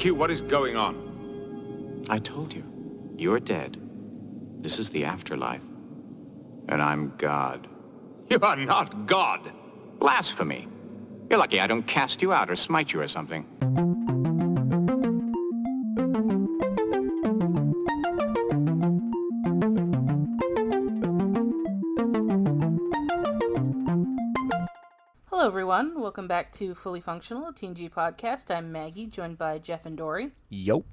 Q, what is going on? I told you. You're dead. This is the afterlife. And I'm God. You are not God. Blasphemy. You're lucky I don't cast you out or smite you or something. Hello everyone, welcome back to Fully Functional, a Teen G podcast. I'm Maggie, joined by Jeff and Dory. Yo.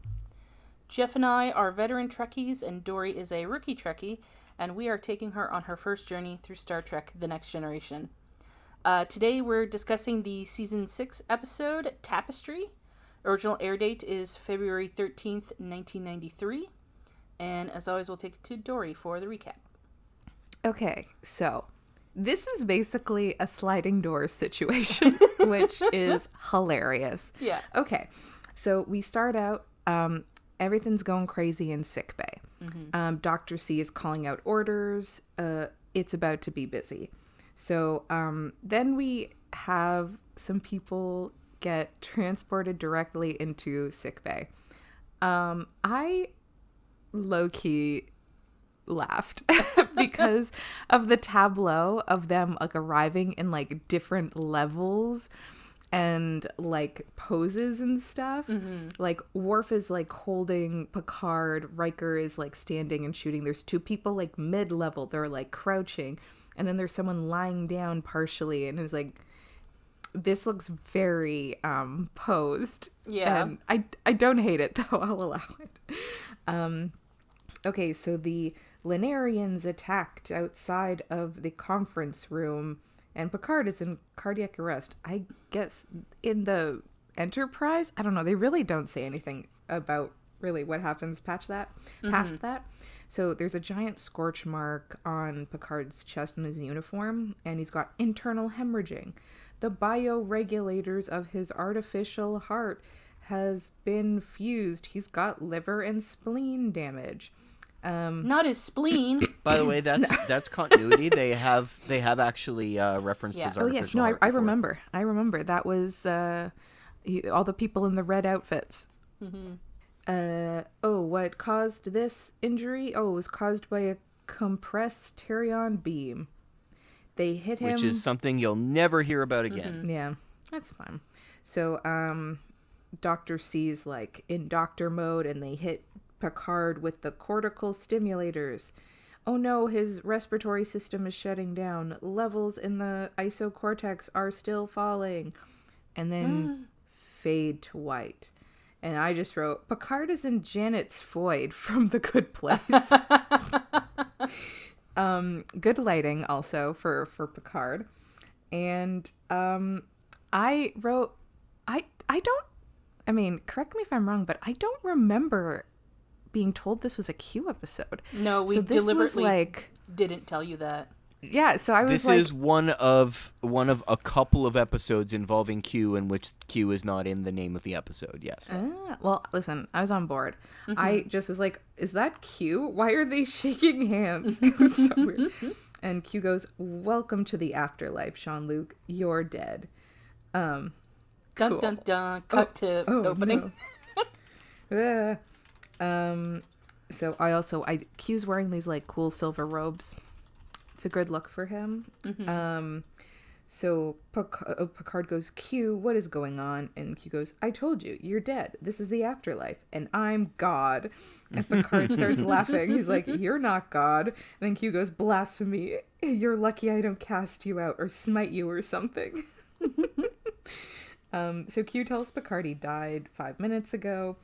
Jeff and I are veteran Trekkies, and Dory is a rookie Trekkie, and we are taking her on her first journey through Star Trek: The Next Generation. Today we're discussing the Season 6 episode, Tapestry. Original air date is February 13th, 1993. And as always, we'll take it to Dory for the recap. Okay, so this is basically a sliding doors situation, which is hilarious. Yeah. Okay, so we start out, everything's going crazy in sickbay. Mm-hmm. Dr. C is calling out orders. It's about to be busy. So then we have some people get transported directly into sickbay. I low-key laughed because of the tableau of them like arriving in like different levels and like poses and stuff. Mm-hmm. Like Worf is like holding Picard, Riker is like standing and shooting. There's two people like mid-level, they're like crouching, and then there's someone lying down partially, and it's like, this looks very posed. Yeah. And I don't hate it though. I'll allow it. Okay, so the Linnarians attacked outside of the conference room, and Picard is in cardiac arrest. I guess in the Enterprise, I don't know, they really don't say anything about really what happens past that. So there's a giant scorch mark on Picard's chest in his uniform, and he's got internal hemorrhaging. The bioregulators of his artificial heart has been fused. He's got liver and spleen damage. Not his spleen. By the way, that's continuity. They have actually referenced his artificial Oh yes, no, heart I before. remember. I remember. That was all the people in the red outfits. Mm-hmm. What caused this injury? Oh, it was caused by a compressed Terion beam. They hit him. Which is something you'll never hear about again. Mm-hmm. Yeah, that's fine. So, Dr. C's like in doctor mode, and they hit Picard with the cortical stimulators. Oh no, his respiratory system is shutting down. Levels in the isocortex are still falling. And then fade to white. And I just wrote, Picard is in Janet's Foyd from The Good Place. Good lighting also for Picard. And I wrote, correct me if I'm wrong, but I don't remember being told this was a Q episode. No, we so this deliberately was like, didn't tell you that. Yeah, so I was this like, is one of a couple of episodes involving Q in which Q is not in the name of the episode. Yes. Well, listen, I was on board. Mm-hmm. I just was like, is that Q? Why are they shaking hands? It was so weird. And Q goes, welcome to the afterlife, Jean-Luc. You're dead. Dun Cool. dun dun. Cut to opening. No. So Q's wearing these like cool silver robes. It's a good look for him. Mm-hmm. So Picard goes, Q, what is going on? And Q goes, I told you, you're dead. This is the afterlife, and I'm God. And Picard starts laughing. He's like, you're not God. And then Q goes, blasphemy. You're lucky I don't cast you out or smite you or something. So Q tells Picard he died 5 minutes ago.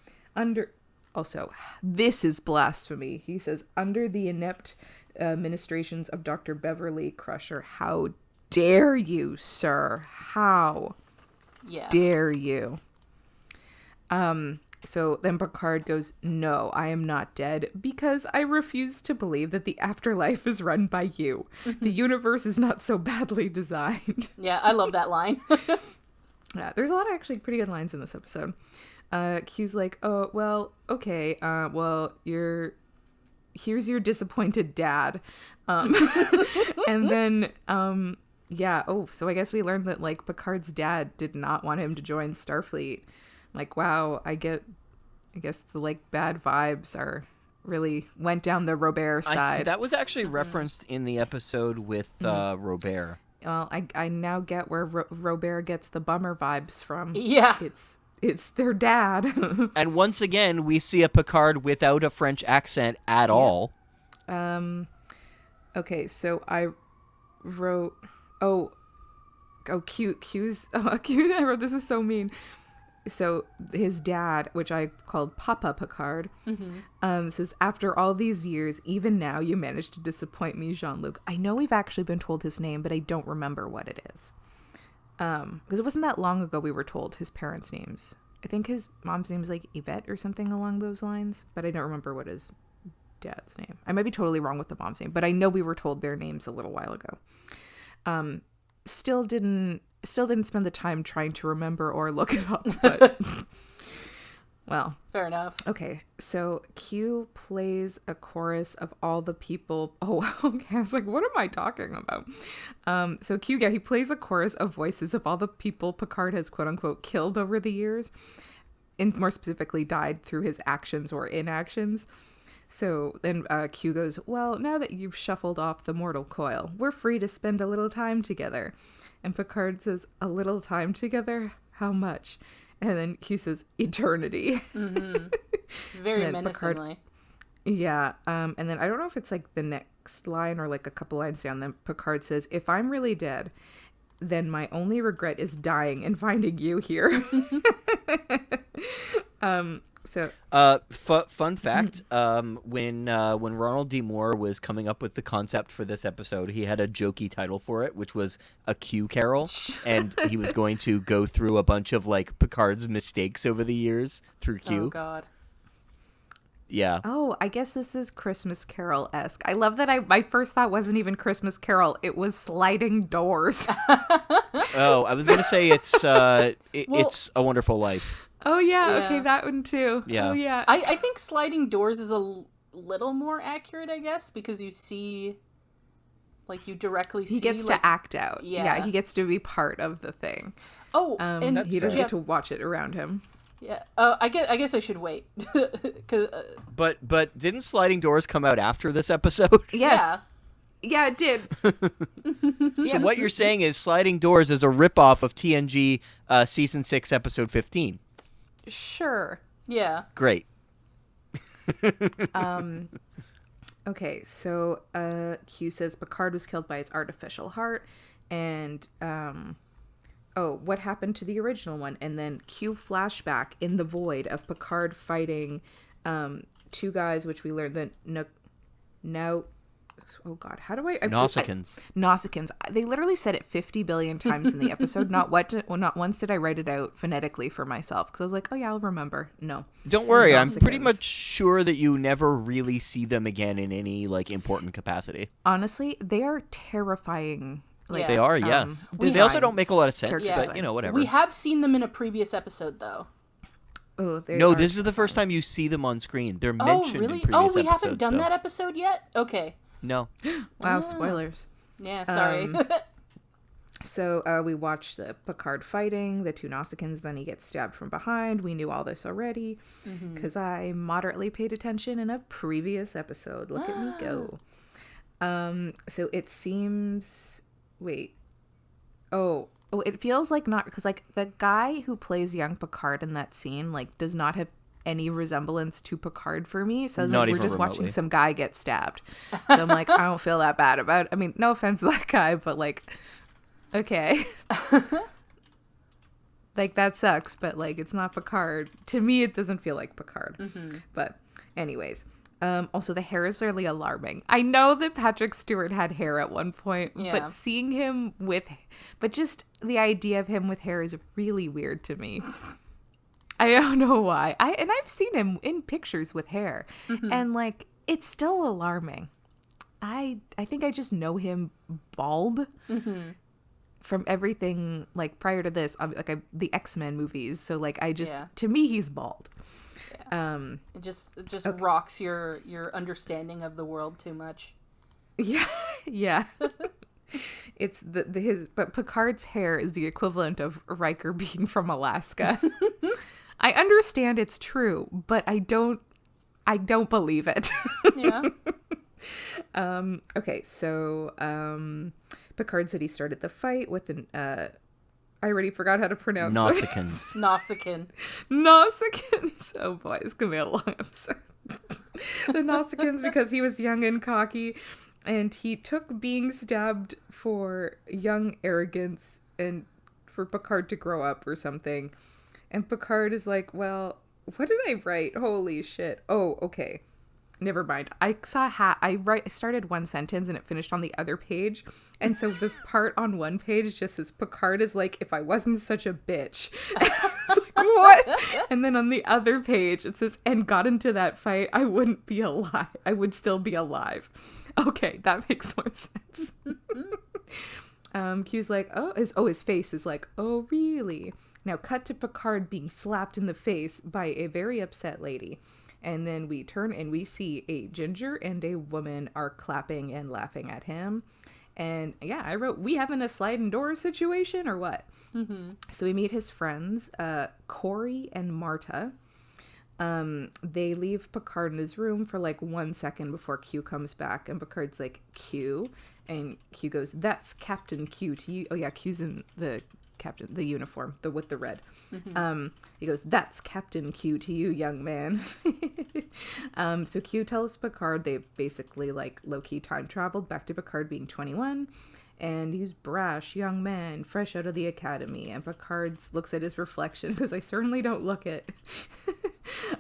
Also, this is blasphemy. He says, under the inept ministrations of Dr. Beverly Crusher. How dare you, sir? How dare you? So then Picard goes, no, I am not dead because I refuse to believe that the afterlife is run by you. The universe is not so badly designed. Yeah, I love that line. Yeah, there's a lot of actually pretty good lines in this episode. Q's like, oh, well, okay, here's your disappointed dad. And then, so I guess we learned that, like, Picard's dad did not want him to join Starfleet. like, wow, I guess the like bad vibes are really went down the Robert side. That was actually referenced in the episode with Robert. Well, I now get where Robert gets the bummer vibes from. Yeah. It's their dad. And once again, we see a Picard without a French accent at all. Okay, so I wrote Q's I wrote, this is so mean. So his dad, which I called Papa Picard, says, after all these years, even now you managed to disappoint me, Jean-Luc. I know we've actually been told his name, but I don't remember what it is. Because it wasn't that long ago we were told his parents' names. I think his mom's name is like Yvette or something along those lines, but I don't remember what his dad's name. I might be totally wrong with the mom's name, but I know we were told their names a little while ago. Still didn't spend the time trying to remember or look it up, but well, Fair enough. okay. So Q plays a chorus of all the people. Oh, okay. I was like, what am I talking about? So Q, he plays a chorus of voices of all the people Picard has quote unquote killed over the years, and more specifically died through his actions or inactions. So then Q goes, well, now that you've shuffled off the mortal coil, we're free to spend a little time together. And Picard says, a little time together? How much? And then Q says, eternity. Very menacingly. Yeah. And then I don't know if it's like the next line or like a couple lines down. Then Picard says, if I'm really dead, then my only regret is dying and finding you here. So fun fact, when Ronald D. Moore was coming up with the concept for this episode, he had a jokey title for it, which was a Q Carol, and he was going to go through a bunch of like Picard's mistakes over the years through Q. Oh God. Yeah. Oh, I guess this is Christmas Carol-esque. I love that my first thought wasn't even Christmas Carol. It was Sliding Doors. Oh, I was going to say it's A Wonderful Life. Oh, yeah. Yeah. Okay, that one too. Yeah. Oh, yeah. I think Sliding Doors is a little more accurate, I guess, because you see, like, you directly see. He gets like, to act out. Yeah. He gets to be part of the thing. Oh, and That's he doesn't fair. get to watch it around him. Yeah. I guess I should wait. 'Cause, But didn't Sliding Doors come out after this episode? Yes. Yeah, it did. So what you're saying is Sliding Doors is a ripoff of TNG season 6 episode 15. Sure. Yeah. Great. Okay, so Q says Picard was killed by his artificial heart, and what happened to the original one? And then Q flashback in the void of Picard fighting two guys, which we learned that Nausicaans. Nausicaans. They literally said it 50 billion times in the episode. Not once did I write it out phonetically for myself because I was like, oh yeah, I'll remember. No. Don't worry, I'm pretty Nausicaans. much sure that you never really see them again in any like important capacity. Honestly, they are terrifying. Like, Yeah. They are, yeah. They also don't make a lot of sense, character but you know, whatever. We have seen them in a previous episode, though. Oh, they No, are this is the first time you see them on screen. They're Oh, mentioned really? in previous We episodes. haven't done though. that episode yet? Okay. No. Wow, spoilers. Yeah, sorry. So we watched the Picard fighting the two Nausicaans. Then he gets stabbed from behind. We knew all this already because I moderately paid attention in a previous episode. Look at me go. So it seems. Wait. Oh, it feels like not because like the guy who plays young Picard in that scene like does not have any resemblance to Picard for me. So I was Not like, we're even just watching remotely. some guy get stabbed. So I'm like, I don't feel that bad about it. I mean, no offense to that guy, but like, okay. Like that sucks, but like it's not Picard. To me, it doesn't feel like Picard. But anyways, also the hair is really alarming. I know that Patrick Stewart had hair at one point, Yeah. but seeing him but just the idea of him with hair is really weird to me. I don't know why. I've seen him in pictures with hair, and like it's still alarming. I think I just know him bald from everything like prior to this, the X-Men movies. So like to me he's bald. It just rocks your understanding of the world too much. Yeah. It's but Picard's hair is the equivalent of Riker being from Alaska. I understand it's true, but I don't believe it. Yeah. Okay, so Picard said he started the fight with an I already forgot how to pronounce Nausicaans. Nausicaan. Nausicaans. Oh boy, this could be a long episode. The Nausicaans, because he was young and cocky, and he took being stabbed for young arrogance and for Picard to grow up or something. And Picard is like, well, what did I write? Holy shit. Oh, okay. Never mind. I saw I started one sentence and it finished on the other page. And so the part on one page just says, Picard is like, if I wasn't such a bitch. And I was like, what? And then on the other page it says, and got into that fight, I wouldn't be alive. I would still be alive. Okay, that makes more sense. Q's like, his face is like, oh, really? Now cut to Picard being slapped in the face by a very upset lady. And then we turn and we see a ginger and a woman are clapping and laughing at him. And yeah, I wrote, we having a sliding door situation or what? Mm-hmm. So we meet his friends, Corey and Marta. They leave Picard in his room for like 1 second before Q comes back. And Picard's like, Q? And Q goes, that's Captain Q to you. Oh yeah, Q's in the uniform, with the red. Mm-hmm. He goes, that's Captain Q to you, young man. So Q tells Picard they've basically like low-key time traveled back to Picard being 21, and he's brash young man fresh out of the academy. And Picard looks at his reflection because I certainly don't look it.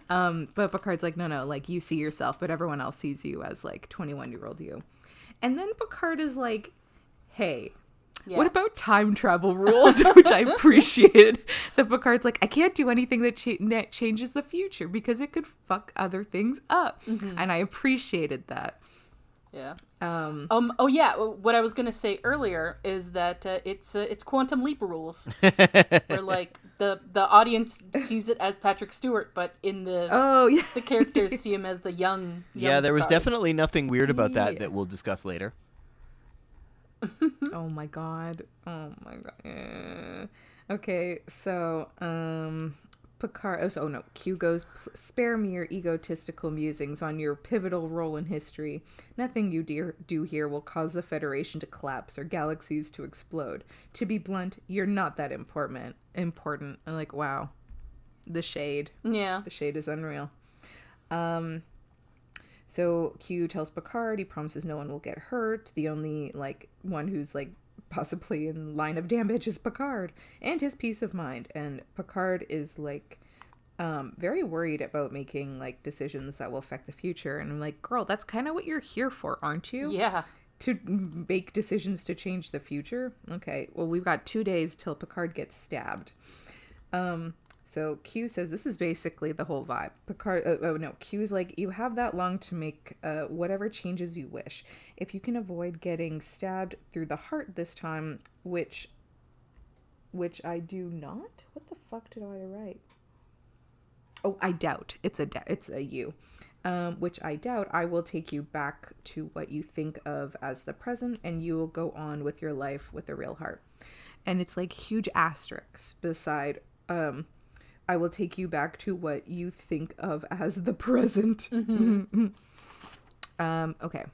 But Picard's like, no, like you see yourself, but everyone else sees you as like 21-year-old you. And then Picard is like, hey, yeah, what about time travel rules? Which I appreciated. That Picard's like, I can't do anything that changes the future because it could fuck other things up. Mm-hmm. And I appreciated that. Yeah. Oh yeah. What I was gonna say earlier is that it's quantum leap rules, where like the audience sees it as Patrick Stewart, but in the the characters see him as the young yeah, there was Picard. Definitely nothing weird about that we'll discuss later. Oh my god. Okay, so Picard, Q goes, spare me your egotistical musings on your pivotal role in history. Nothing you do here will cause the Federation to collapse or galaxies to explode. To be blunt, you're not that important. I'm like, wow. The shade. Yeah. The shade is unreal. So Q tells Picard he promises no one will get hurt. The only like one who's like possibly in line of damage is Picard and his peace of mind. And Picard is like very worried about making like decisions that will affect the future. And I'm like, girl, that's kind of what you're here for, aren't you? Yeah. To make decisions to change the future. Okay, well, we've got 2 days till Picard gets stabbed. So Q says this is basically the whole vibe. Q's like, you have that long to make whatever changes you wish. If you can avoid getting stabbed through the heart this time, which I do not. What the fuck did I write? Oh, I doubt. It's a you. Which I doubt, I will take you back to what you think of as the present, and you will go on with your life with a real heart. And it's like huge asterisks beside I will take you back to what you think of as the present. Mm-hmm. Okay.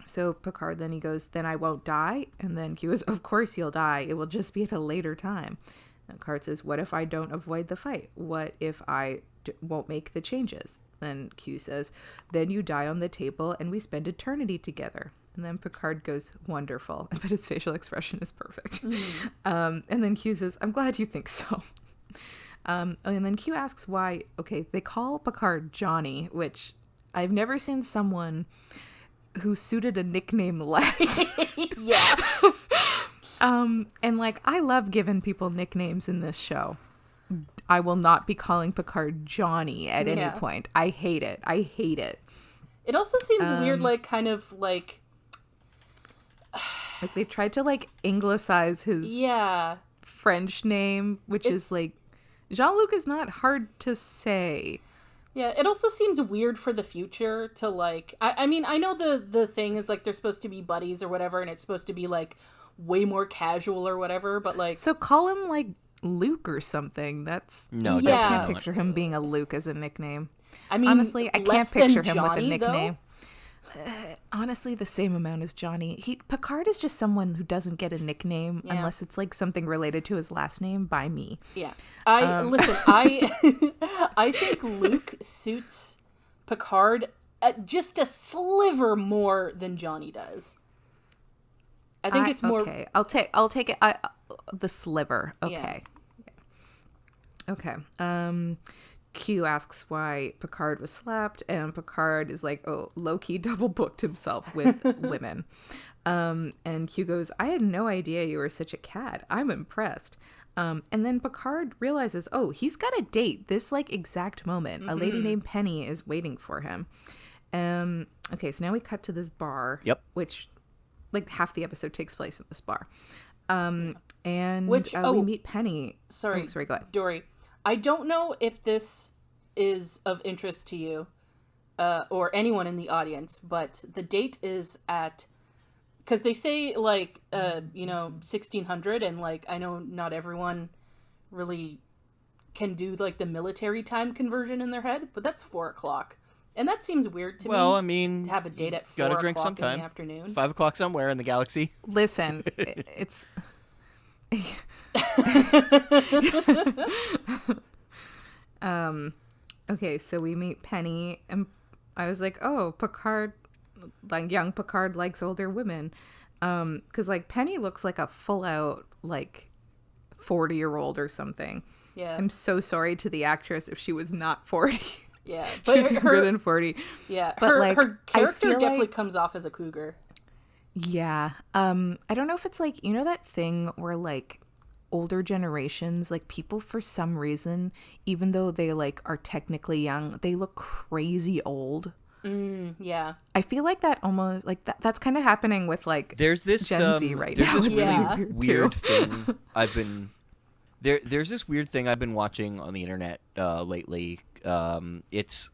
So Picard, then he goes, then I won't die. And then Q goes, of course you'll die. It will just be at a later time. And Picard says, what if I don't avoid the fight? What if I won't make the changes? Then Q says, then you die on the table and we spend eternity together. And then Picard goes, wonderful. But his facial expression is perfect. Mm. And then Q says, I'm glad you think so. And then Q asks why, they call Picard Johnny, which I've never seen someone who suited a nickname less. Yeah. And like, I love giving people nicknames in this show. I will not be calling Picard Johnny at any point. I hate it. It also seems weird, like, kind of like... Like, they tried to, like, anglicize his French name, which is, like... Jean-Luc is not hard to say. Yeah, it also seems weird for the future to, like... I mean, I know the thing is, like, they're supposed to be buddies or whatever, and it's supposed to be, like, way more casual or whatever, but, like... So call him, like, Luke or something. That's No, Yeah. I can't definitely picture him being a Luke as a nickname. I mean, Honestly, I less can't picture than him with a Johnny, nickname. Honestly, the same amount as Johnny. Picard is just someone who doesn't get a nickname Yeah. unless it's like something related to his last name by me. Yeah. Listen, I think Luke suits Picard just a sliver more than Johnny does. I think it's more. Okay, I'll take it. The sliver. Okay. Okay. Q asks why Picard was slapped, and Picard is like, oh, low-key double booked himself with women. And Q goes, I had no idea you were such a cat. I'm impressed. And then Picard realizes, oh, he's got a date this like exact moment. A lady named Penny is waiting for him. Okay, so now we cut to this bar. Yep. Which, like, half the episode takes place in this bar. And Which- we meet Penny. Sorry, Sorry, go ahead. Dory. I don't know if this is of interest to you or anyone in the audience, but the date is at, because they say like 1600, and like I know not everyone really can do like the military time conversion in their head, but that's 4:00, and that seems weird to me. Well, I mean, to have a date at 4:00 gotta drink in sometime. the afternoon. It's 5 o'clock somewhere in the galaxy. Listen, it's... Okay, so we meet Penny, and I was like, oh, Picard, like young Picard likes older women. Because like Penny looks like a full out like 40-year-old or something. Yeah. I'm so sorry to the actress if she was not 40. Yeah, but She's younger than 40. Yeah, But, her, like, her I character feel definitely like- comes off as a cougar. Yeah. I don't know if it's like, you know that thing where like older generations, like people for some reason, even though they like are technically young, they look crazy old. Yeah. I feel like that almost like that's kind of happening with like There's this Gen Z right there's now. this It's really Yeah. weird too. thing I've been there's this weird thing I've been watching on the internet lately. It's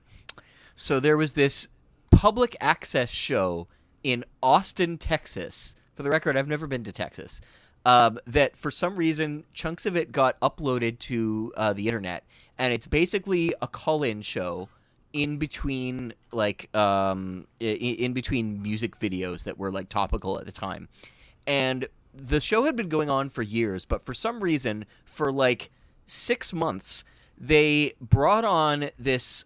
so there was this public access show in Austin, Texas. For the record, I've never been to Texas. That for some reason chunks of it got uploaded to the internet, and it's basically a call-in show in between like in between music videos that were like topical at the time. And the show had been going on for years, but for some reason for like 6 months they brought on this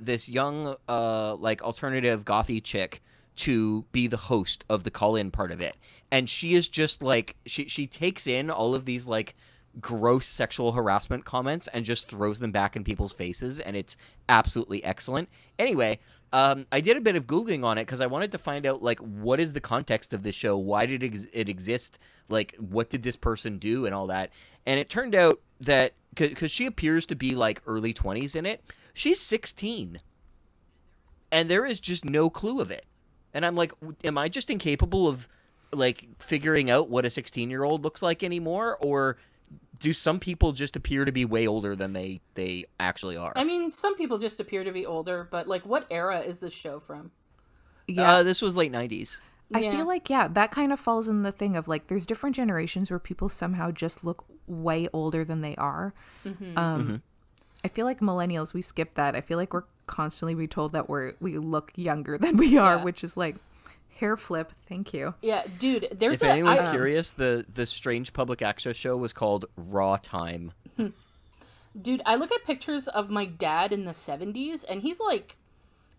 this young like alternative gothy chick to be the host of the call-in part of it. And she is just like she takes in all of these like gross sexual harassment comments and just throws them back in people's faces, and it's absolutely excellent. Anyway, I did a bit of Googling on it because I wanted to find out like what is the context of this show, why did it exist, like what did this person do and all that. And it turned out that because she appears to be like early 20s in it, she's 16 and there is just no clue of it. And I'm like, am I just incapable of like figuring out what a 16-year-old looks like anymore, or do some people just appear to be way older than they actually are? I mean, some people just appear to be older, but like, what era is this show from? Yeah. This was late 90s. I Yeah. feel like, yeah, that kind of falls in the thing of like there's different generations where people somehow just look way older than they are. I feel like millennials, we skip that. I feel like we're constantly being told that we look younger than we are, Yeah. which is like hair flip. Thank you. Yeah, dude, there's If anyone's I- curious, the strange public access show was called Raw Time. Dude, I look at pictures of my dad in the 70s, and he's like,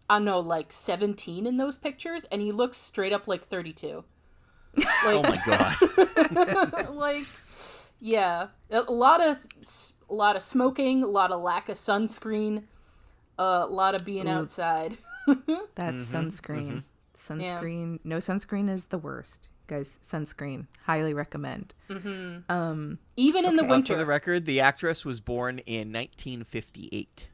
I don't know, like 17 in those pictures, and he looks straight up like 32. Like, Oh my god. like, yeah, a lot of smoking, a lot of lack of sunscreen, a lot of being outside. That's sunscreen. Sunscreen. No sunscreen is the worst. Guys, sunscreen. Highly recommend. Even in the Okay. winter. For the record, the actress was born in 1958.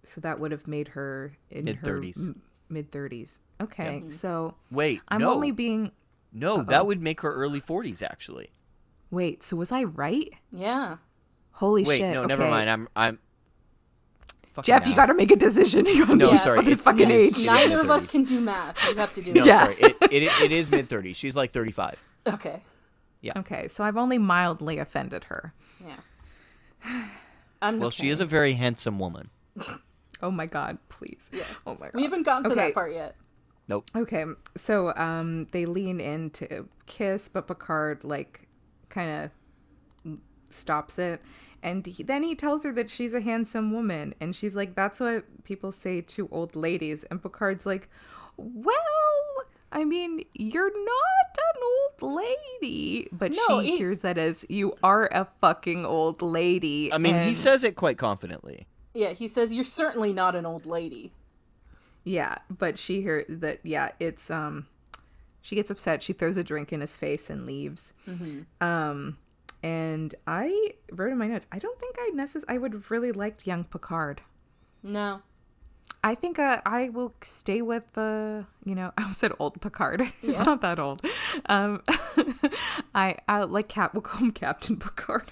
So that would have made her in Mid-30s. her mid-30s. Okay, so Wait, I'm no. only being... No, that would make her early 40s actually. Wait, so was I right? Yeah. Holy Wait, shit. no, okay. never mind. I'm fucking Jeff, you math. got to make a decision on No, this, sorry, on this it's- fucking it is- age. it Neither of us mid-30s. can do math. You have to do No, it. Yeah. sorry. It is mid 30s. She's like 35. Okay. Yeah. Okay, so I've only mildly offended her. Yeah. Well, she is a very handsome woman. Oh my god, please. Yeah. Oh my god. We haven't gotten to that part yet. Nope. Okay, so they lean in to kiss, but Picard like kind of stops it, and then he tells her that she's a handsome woman, and she's like, "That's what people say to old ladies," and Picard's like, "Well, I mean, you're not an old lady," but No, she hears that as you are a fucking old lady. I mean, he and- says it quite confidently. Yeah, he says, "You're certainly not an old lady." Yeah, but she hears that. Yeah, it's she gets upset. She throws a drink in his face and leaves. And I wrote in my notes, I don't think I would have really liked young Picard. No. I think I will stay with I almost said old Picard. He's not that old. I like we'll call him Captain Picard.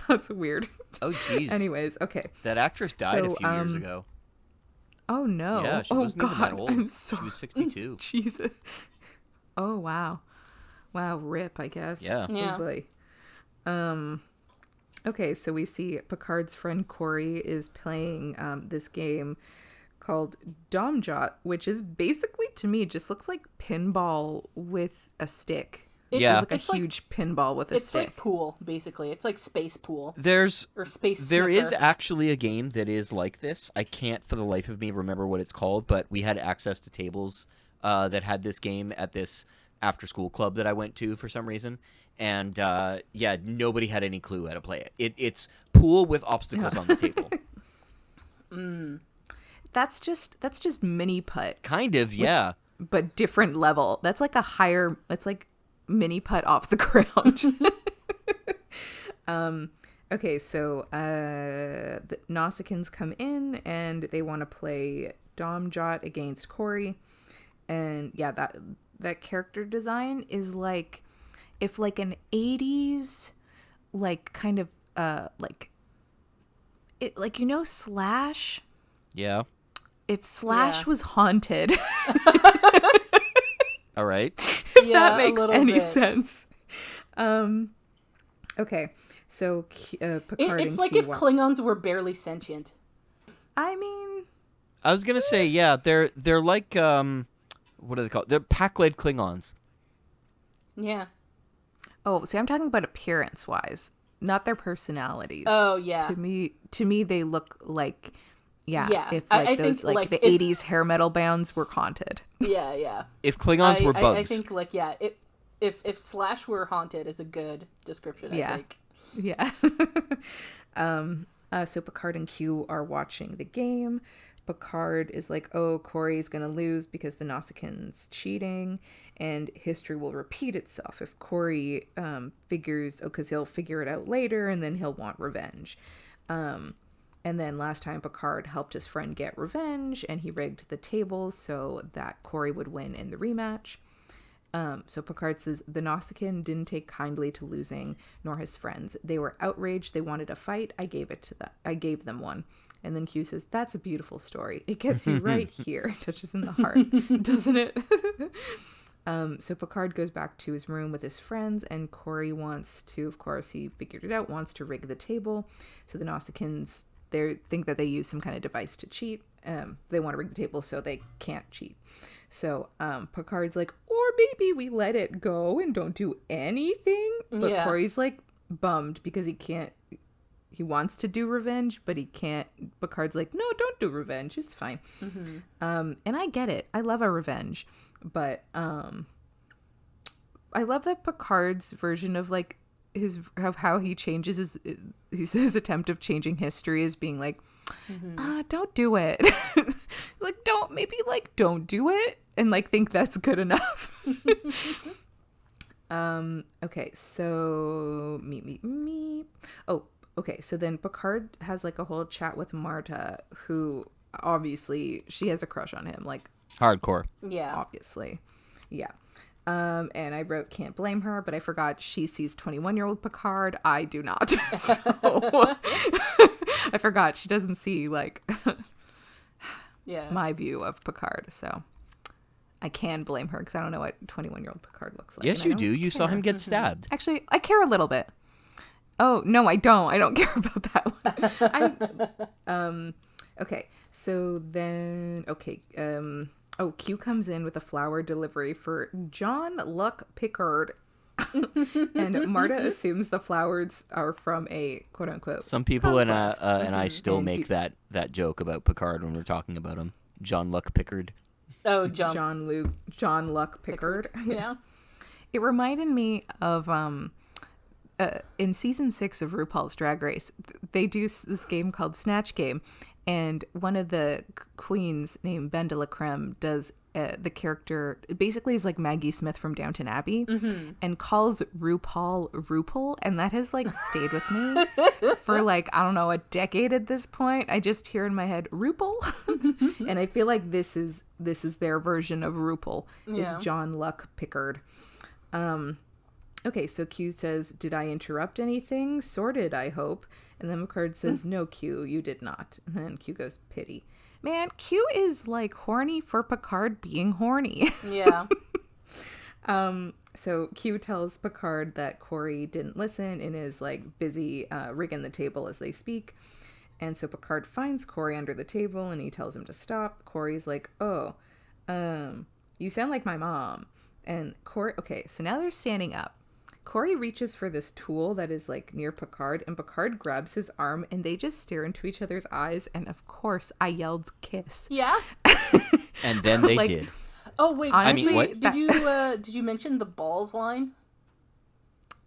That's weird. Oh, jeez. Anyways, okay. That actress died a So, few years ago. Oh no. Yeah, she oh wasn't even that god. old. I'm so She was 62. Jesus. Oh wow. Wow, rip, I guess. Yeah. Yeah. Oh boy. Okay, so we see Picard's friend Corey is playing this game called Domjot, which is basically, to me, just looks like pinball with a stick. Yeah. It's like a huge pinball with a It's stick. like pool, basically. It's like space pool. There Or space is snooker. actually a game that is like this. I can't for the life of me remember what it's called, but we had access to tables that had this game at this after-school club that I went to for some reason. And yeah, nobody had any clue how to play it. It's pool with obstacles on the table. That's just mini putt, Kind of, yeah. but different level. That's like mini putt off the ground. Okay, so the Nausicaans come in and they want to play Domjot against Corey. And yeah, that character design is like if like an 80s like kind of like it, like, Slash, Yeah. if Slash Yeah. was haunted. All right. If Yeah, that a makes little any bit. sense. Okay, so Picard It's and like Q if wa- Klingons were barely sentient. I mean, I was gonna say, yeah, they're like what are they called? They're pack-led Klingons. Yeah. oh, see, I'm talking about appearance-wise, not their personalities. Oh, yeah. To me, they look like, yeah. Yeah, If I like think, those like like, the if- 80s hair metal bands were haunted. Yeah, yeah. If Klingons were bugs. I think, like, yeah, if Slash were haunted is a good description, I Yeah. think. Yeah. So Picard and Q are watching the game. Picard is like, oh, Corey's going to lose because the Nausicaans cheating, and history will repeat itself if Corey because he'll figure it out later, and then he'll want revenge. And then last time Picard helped his friend get revenge, and he rigged the table so that Corey would win in the rematch. So Picard says, the Nausicaan didn't take kindly to losing, nor his friends. They were outraged. They wanted a fight. I gave them one. And then Q says, that's a beautiful story. It gets you right here. Touches in the heart, doesn't it? So Picard goes back to his room with his friends, and Corey wants to, of course, he figured it out, wants to rig the table. So the Nausicaans, they think that they use some kind of device to cheat. They want to rig the table so they can't cheat. So Picard's like, or maybe we let it go and don't do anything. But Yeah. Corey's like bummed because he wants to do revenge, but he can't. Picard's like, no, don't do revenge. It's fine. And I get it. I love a revenge. But I love that Picard's version of like of how he changes his attempt of changing history is being like, don't do it. Like, don't do it, and like think that's good enough. Okay, so me. Oh, okay. So then Picard has like a whole chat with Marta, who obviously she has a crush on him, like Hardcore. Yeah. obviously, yeah. And I wrote, can't blame her, but I forgot she sees 21-year-old Picard. I do not. So I forgot she doesn't see like Yeah. my view of Picard. So I can blame her because I don't know what 21-year-old Picard looks like. Yes, and I you don't do. You saw care. him get stabbed. Actually, I care a little bit. Oh, no, I don't. I don't care about that one. Okay, so then, Q comes in with a flower delivery for John Luck Picard. And Marta assumes the flowers are from a quote-unquote Some people and conquest. I still And make that joke about Picard when we're talking about him. John Luck Pickard. Oh, John Luck Picard. Yeah. It reminded me of in season 6 of RuPaul's Drag Race, they do this game called Snatch Game, and one of the queens named Ben de la Creme does the character basically is like Maggie Smith from Downton Abbey, and calls RuPaul, and that has like stayed with me for like, I don't know, a decade at this point. I just hear in my head RuPaul, and I feel like this is their version of RuPaul, is John Luck Picard. Okay, so Q says, "Did I interrupt anything? Sorted, I hope." And then Picard says, "No, Q, you did not." And then Q goes, "Pity." Man, Q is like horny for Picard being horny. Yeah. So Q tells Picard that Corey didn't listen and is like busy rigging the table as they speak. And so Picard finds Corey under the table and he tells him to stop. Corey's like, "Oh, you sound like my mom." And Corey, okay, so now they're standing up. Corey reaches for this tool that is like near Picard, and Picard grabs his arm and they just stare into each other's eyes. And of course, I yelled kiss. Yeah. And then they Like, did. Oh wait, Honestly, what? did you mention the balls line?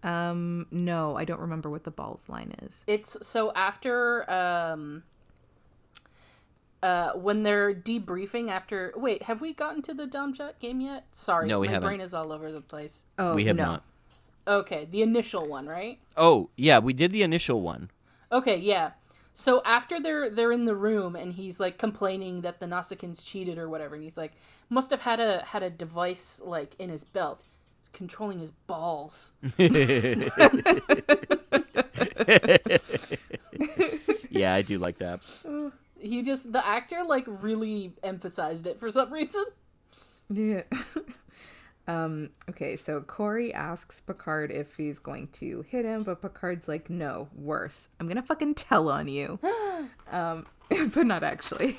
No, I don't remember what the balls line is. It's so after when they're debriefing after. Wait, have we gotten to the Dom Jet game yet? Sorry, No, we my haven't. brain is all over the place. Oh, We have no. not. Okay, the initial one, right? Oh, yeah, we did the initial one. Okay, yeah. So after they're in the room and he's like complaining that the Nausicaans cheated or whatever, and he's like, must have had a device like in his belt, controlling his balls. Yeah, I do like that. The actor like really emphasized it for some reason. Yeah. Okay, so Corey asks Picard if he's going to hit him, but Picard's like, "No, worse. I'm gonna fucking tell on you." But not actually.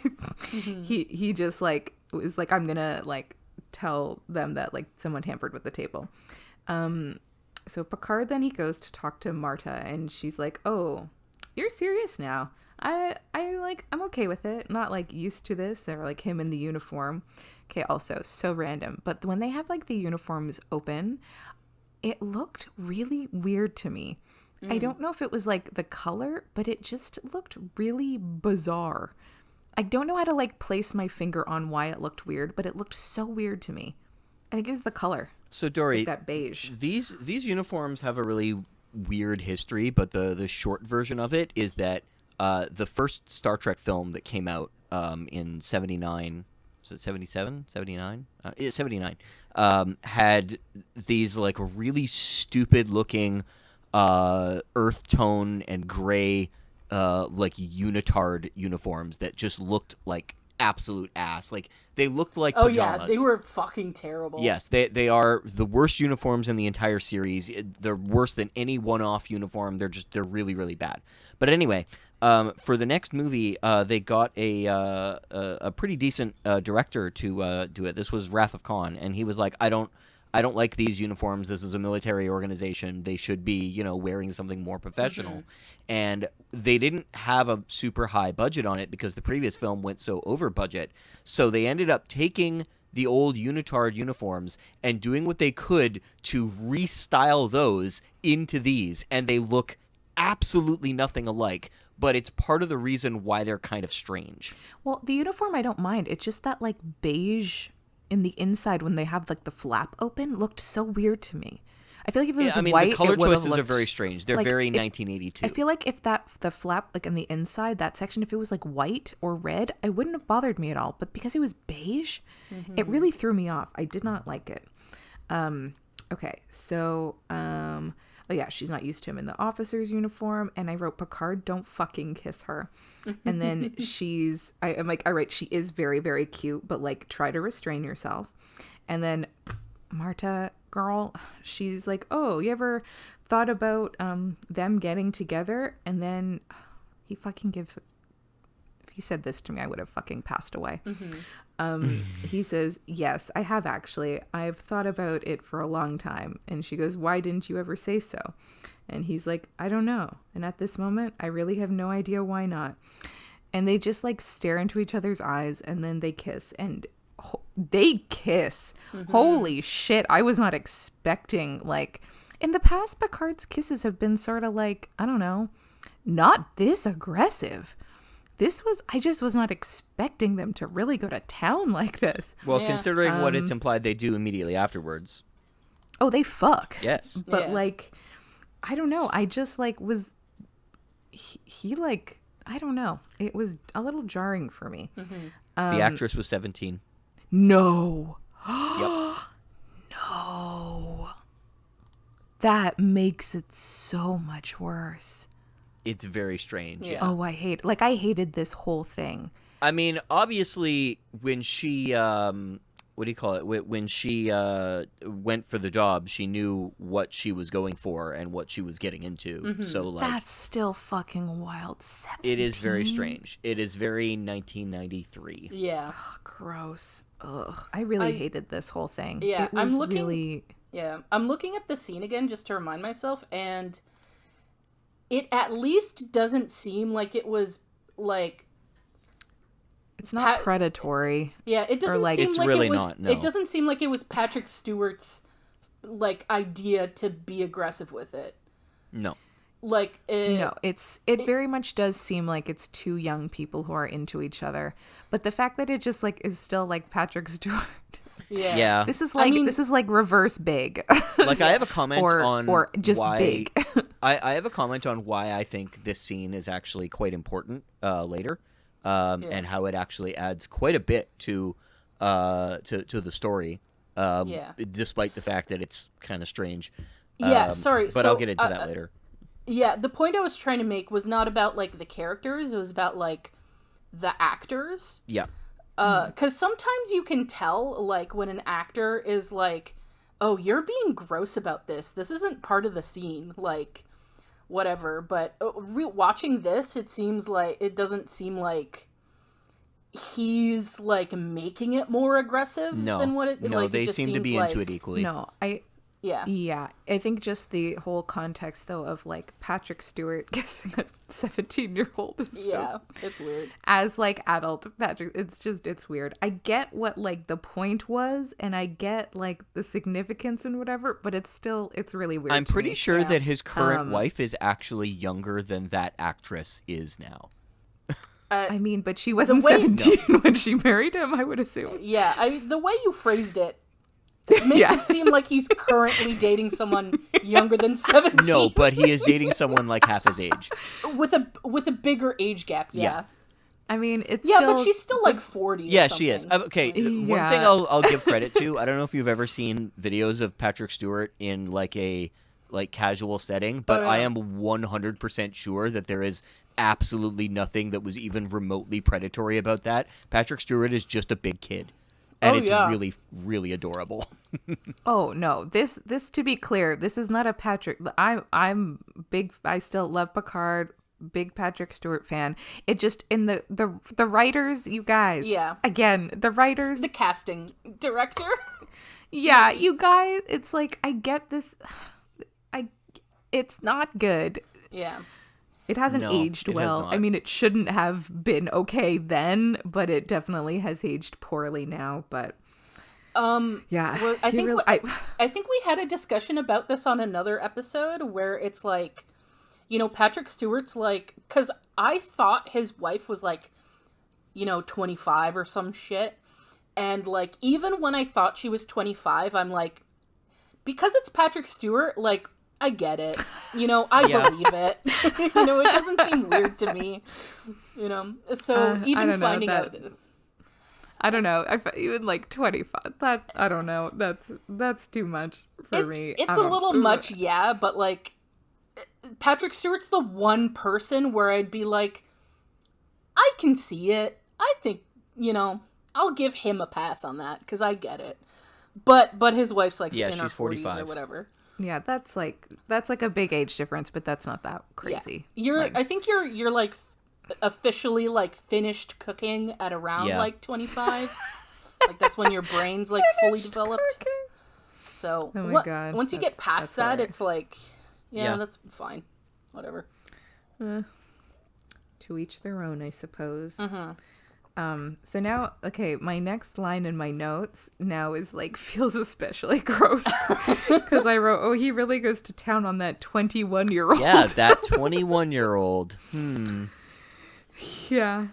He just like was like, "I'm gonna like tell them that like someone tampered with the table." So Picard then he goes to talk to Marta, and she's like, "Oh, you're serious now. I'm okay with it. Not like used to this, or like him in the uniform." Okay, also so random, but when they have like the uniforms open, it looked really weird to me. I don't know if it was like the color, but it just looked really bizarre. I don't know how to like place my finger on why it looked weird, but it looked so weird to me. I think it was the color, So, Dory, like that beige. these uniforms have a really weird history, but the short version of it is that the first Star Trek film that came out in 79, was it 77? 79? 79, had these like really stupid looking earth tone and gray like unitard uniforms that just looked like absolute ass. Like they looked like pajamas. Yeah, they were fucking terrible. Yes, they are the worst uniforms in the entire series. They're worse than any one-off uniform. They're really, really bad. But anyway, for the next movie, they got a pretty decent director to do it. This was Wrath of Khan, and he was like, I don't like these uniforms. This is a military organization. They should be, wearing something more professional. Mm-hmm. And they didn't have a super high budget on it because the previous film went so over budget. So they ended up taking the old unitard uniforms and doing what they could to restyle those into these, and they look absolutely nothing alike. But it's part of the reason why they're kind of strange. Well, the uniform I don't mind. It's just that like beige in the inside when they have like the flap open looked so weird to me. I feel like if it was white, the color it would've choices are looked, very strange. They're like, very if, 1982. I feel like if the flap like on the inside, that section, if it was like white or red, it wouldn't have bothered me at all. But because it was beige, it really threw me off. I did not like it. Okay, so oh yeah, she's not used to him in the officer's uniform. And I wrote, Picard, don't fucking kiss her. And then I'm like, all right, she is very, very cute, but like, try to restrain yourself. And then Marta, girl, she's like, oh, you ever thought about them getting together? And then he fucking gives, if he said this to me, I would have fucking passed away. He says, yes, I have actually. I've thought about it for a long time. And she goes, why didn't you ever say so? And he's like, I don't know. And at this moment, I really have no idea why not. And they just like stare into each other's eyes, and then they kiss. And they kiss. Holy shit. I was not expecting, like, in the past, Picard's kisses have been sort of like, I don't know, not this aggressive. I just was not expecting them to really go to town like this. Well, considering what it's implied they do immediately afterwards. Oh, they fuck. Yes. But like, I don't know. I just like he like, I don't know. It was a little jarring for me. The actress was 17. No. Yep. No. That makes it so much worse. It's very strange. Yeah. Oh, I hated this whole thing. I mean, obviously, when she, what do you call it? When she went for the job, she knew what she was going for and what she was getting into. So, like, That's still fucking wild. 17? it is very strange. It is very 1993. Yeah. Ugh, gross. Ugh. I really hated this whole thing. Yeah, It was I'm looking- really... Yeah. I'm looking at the scene again just to remind myself, and it at least doesn't seem like it was, like... It's not predatory. Yeah, it doesn't like- seem It's like really it was... not, no. It doesn't seem like it was Patrick Stewart's, like, idea to be aggressive with it. No. Like, No, it very much does seem like it's two young people who are into each other. But the fact that it just like is still like Patrick Stewart. Yeah. Yeah. This is like reverse big. Like, I have a comment on or just why, big. I have a comment on why I think this scene is actually quite important later, and how it actually adds quite a bit to the story, despite the fact that it's kind of strange. Yeah, sorry. But I'll get into that later. Yeah, the point I was trying to make was not about, like, the characters. It was about, like, the actors. Yeah. Because sometimes you can tell, like, when an actor is like, oh, you're being gross about this. This isn't part of the scene. Like, whatever. But watching this, it doesn't seem like he's, like, making it more aggressive than what it... No, like, they it just seem to seems be like, into it equally. No, Yeah, I think just the whole context, though, of, like, Patrick Stewart kissing a 17-year-old is just... it's weird. As, like, adult Patrick, it's weird. I get what, like, the point was, and I get, like, the significance and whatever, but it's really weird I'm to pretty me. sure that his current wife is actually younger than that actress is now. I mean, but she wasn't way- 17 when she married him, I would assume. Yeah, the way you phrased it makes it seem like he's currently dating someone younger than 17. No, but he is dating someone like half his age. with a bigger age gap. Yeah. I mean, it's But she's still like 40. Yeah, or she is. something. Okay, one Yeah. thing I'll give credit to. I don't know if you've ever seen videos of Patrick Stewart in like a casual setting, but I am 100% sure that there is absolutely nothing that was even remotely predatory about that. Patrick Stewart is just a big kid. And it's really, really adorable. Oh no! This to be clear, this is not a Patrick. I'm big. I still love Picard. Big Patrick Stewart fan. It just in the writers, you guys. Yeah. Again, the writers. The casting director. Yeah, you guys. It's like I get this. It's not good. Yeah. It hasn't No, aged it has well. not. I mean, it shouldn't have been okay then, but it definitely has aged poorly now. But yeah, Well, I he think really- I think we had a discussion about this on another episode where it's like, you know, Patrick Stewart's like, because I thought his wife was like, you know, 25 or some shit, and like even when I thought she was 25, I'm like, because it's Patrick Stewart, like. I get it. You know, I believe it. You know, it doesn't seem weird to me. You know, so even finding out... I don't know. Even like 25. That I don't know. That's too much for me. It's a little much, yeah, but like Patrick Stewart's the one person where I'd be like, I can see it. I think, I'll give him a pass on that because I get it. But his wife's like in her 40s 45 or whatever. Yeah, that's like a big age difference, but that's not that crazy. Yeah. I think you're like officially like finished cooking at around like 25. Like that's when your brain's like fully developed. Cooking. So oh my God, once you get past that, hilarious. it's like, that's fine. Whatever. To each their own, I suppose. Mm-hmm. So now, okay, my next line in my notes now is like feels especially gross because I wrote, he really goes to town on that 21-year-old. Yeah, that 21-year-old. Yeah,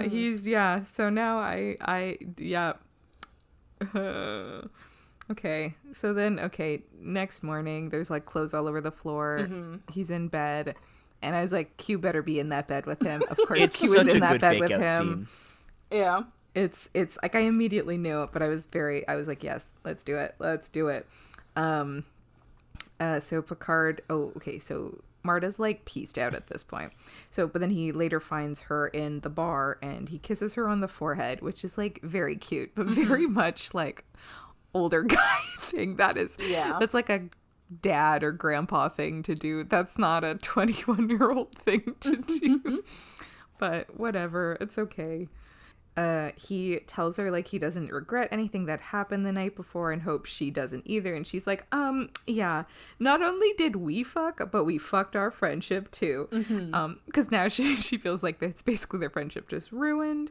he's So now I okay. So then, next morning, there's like clothes all over the floor. Mm-hmm. He's in bed, and I was like, Q better be in that bed with him. Of course, It's Q such is a in that good bed fake with out him. scene. Yeah. It's like I immediately knew it, but I was like, yes, let's do it. So Picard. So Marta's like pieced out at this point. But then he later finds her in the bar and he kisses her on the forehead, which is like very cute, but very much like older guy thing. That's like a dad or grandpa thing to do. That's not a 21-year-old thing to do. But whatever, it's okay. He tells her like he doesn't regret anything that happened the night before and hopes she doesn't either. And she's like, yeah, not only did we fuck, but we fucked our friendship too. Because now she feels like that's basically their friendship just ruined.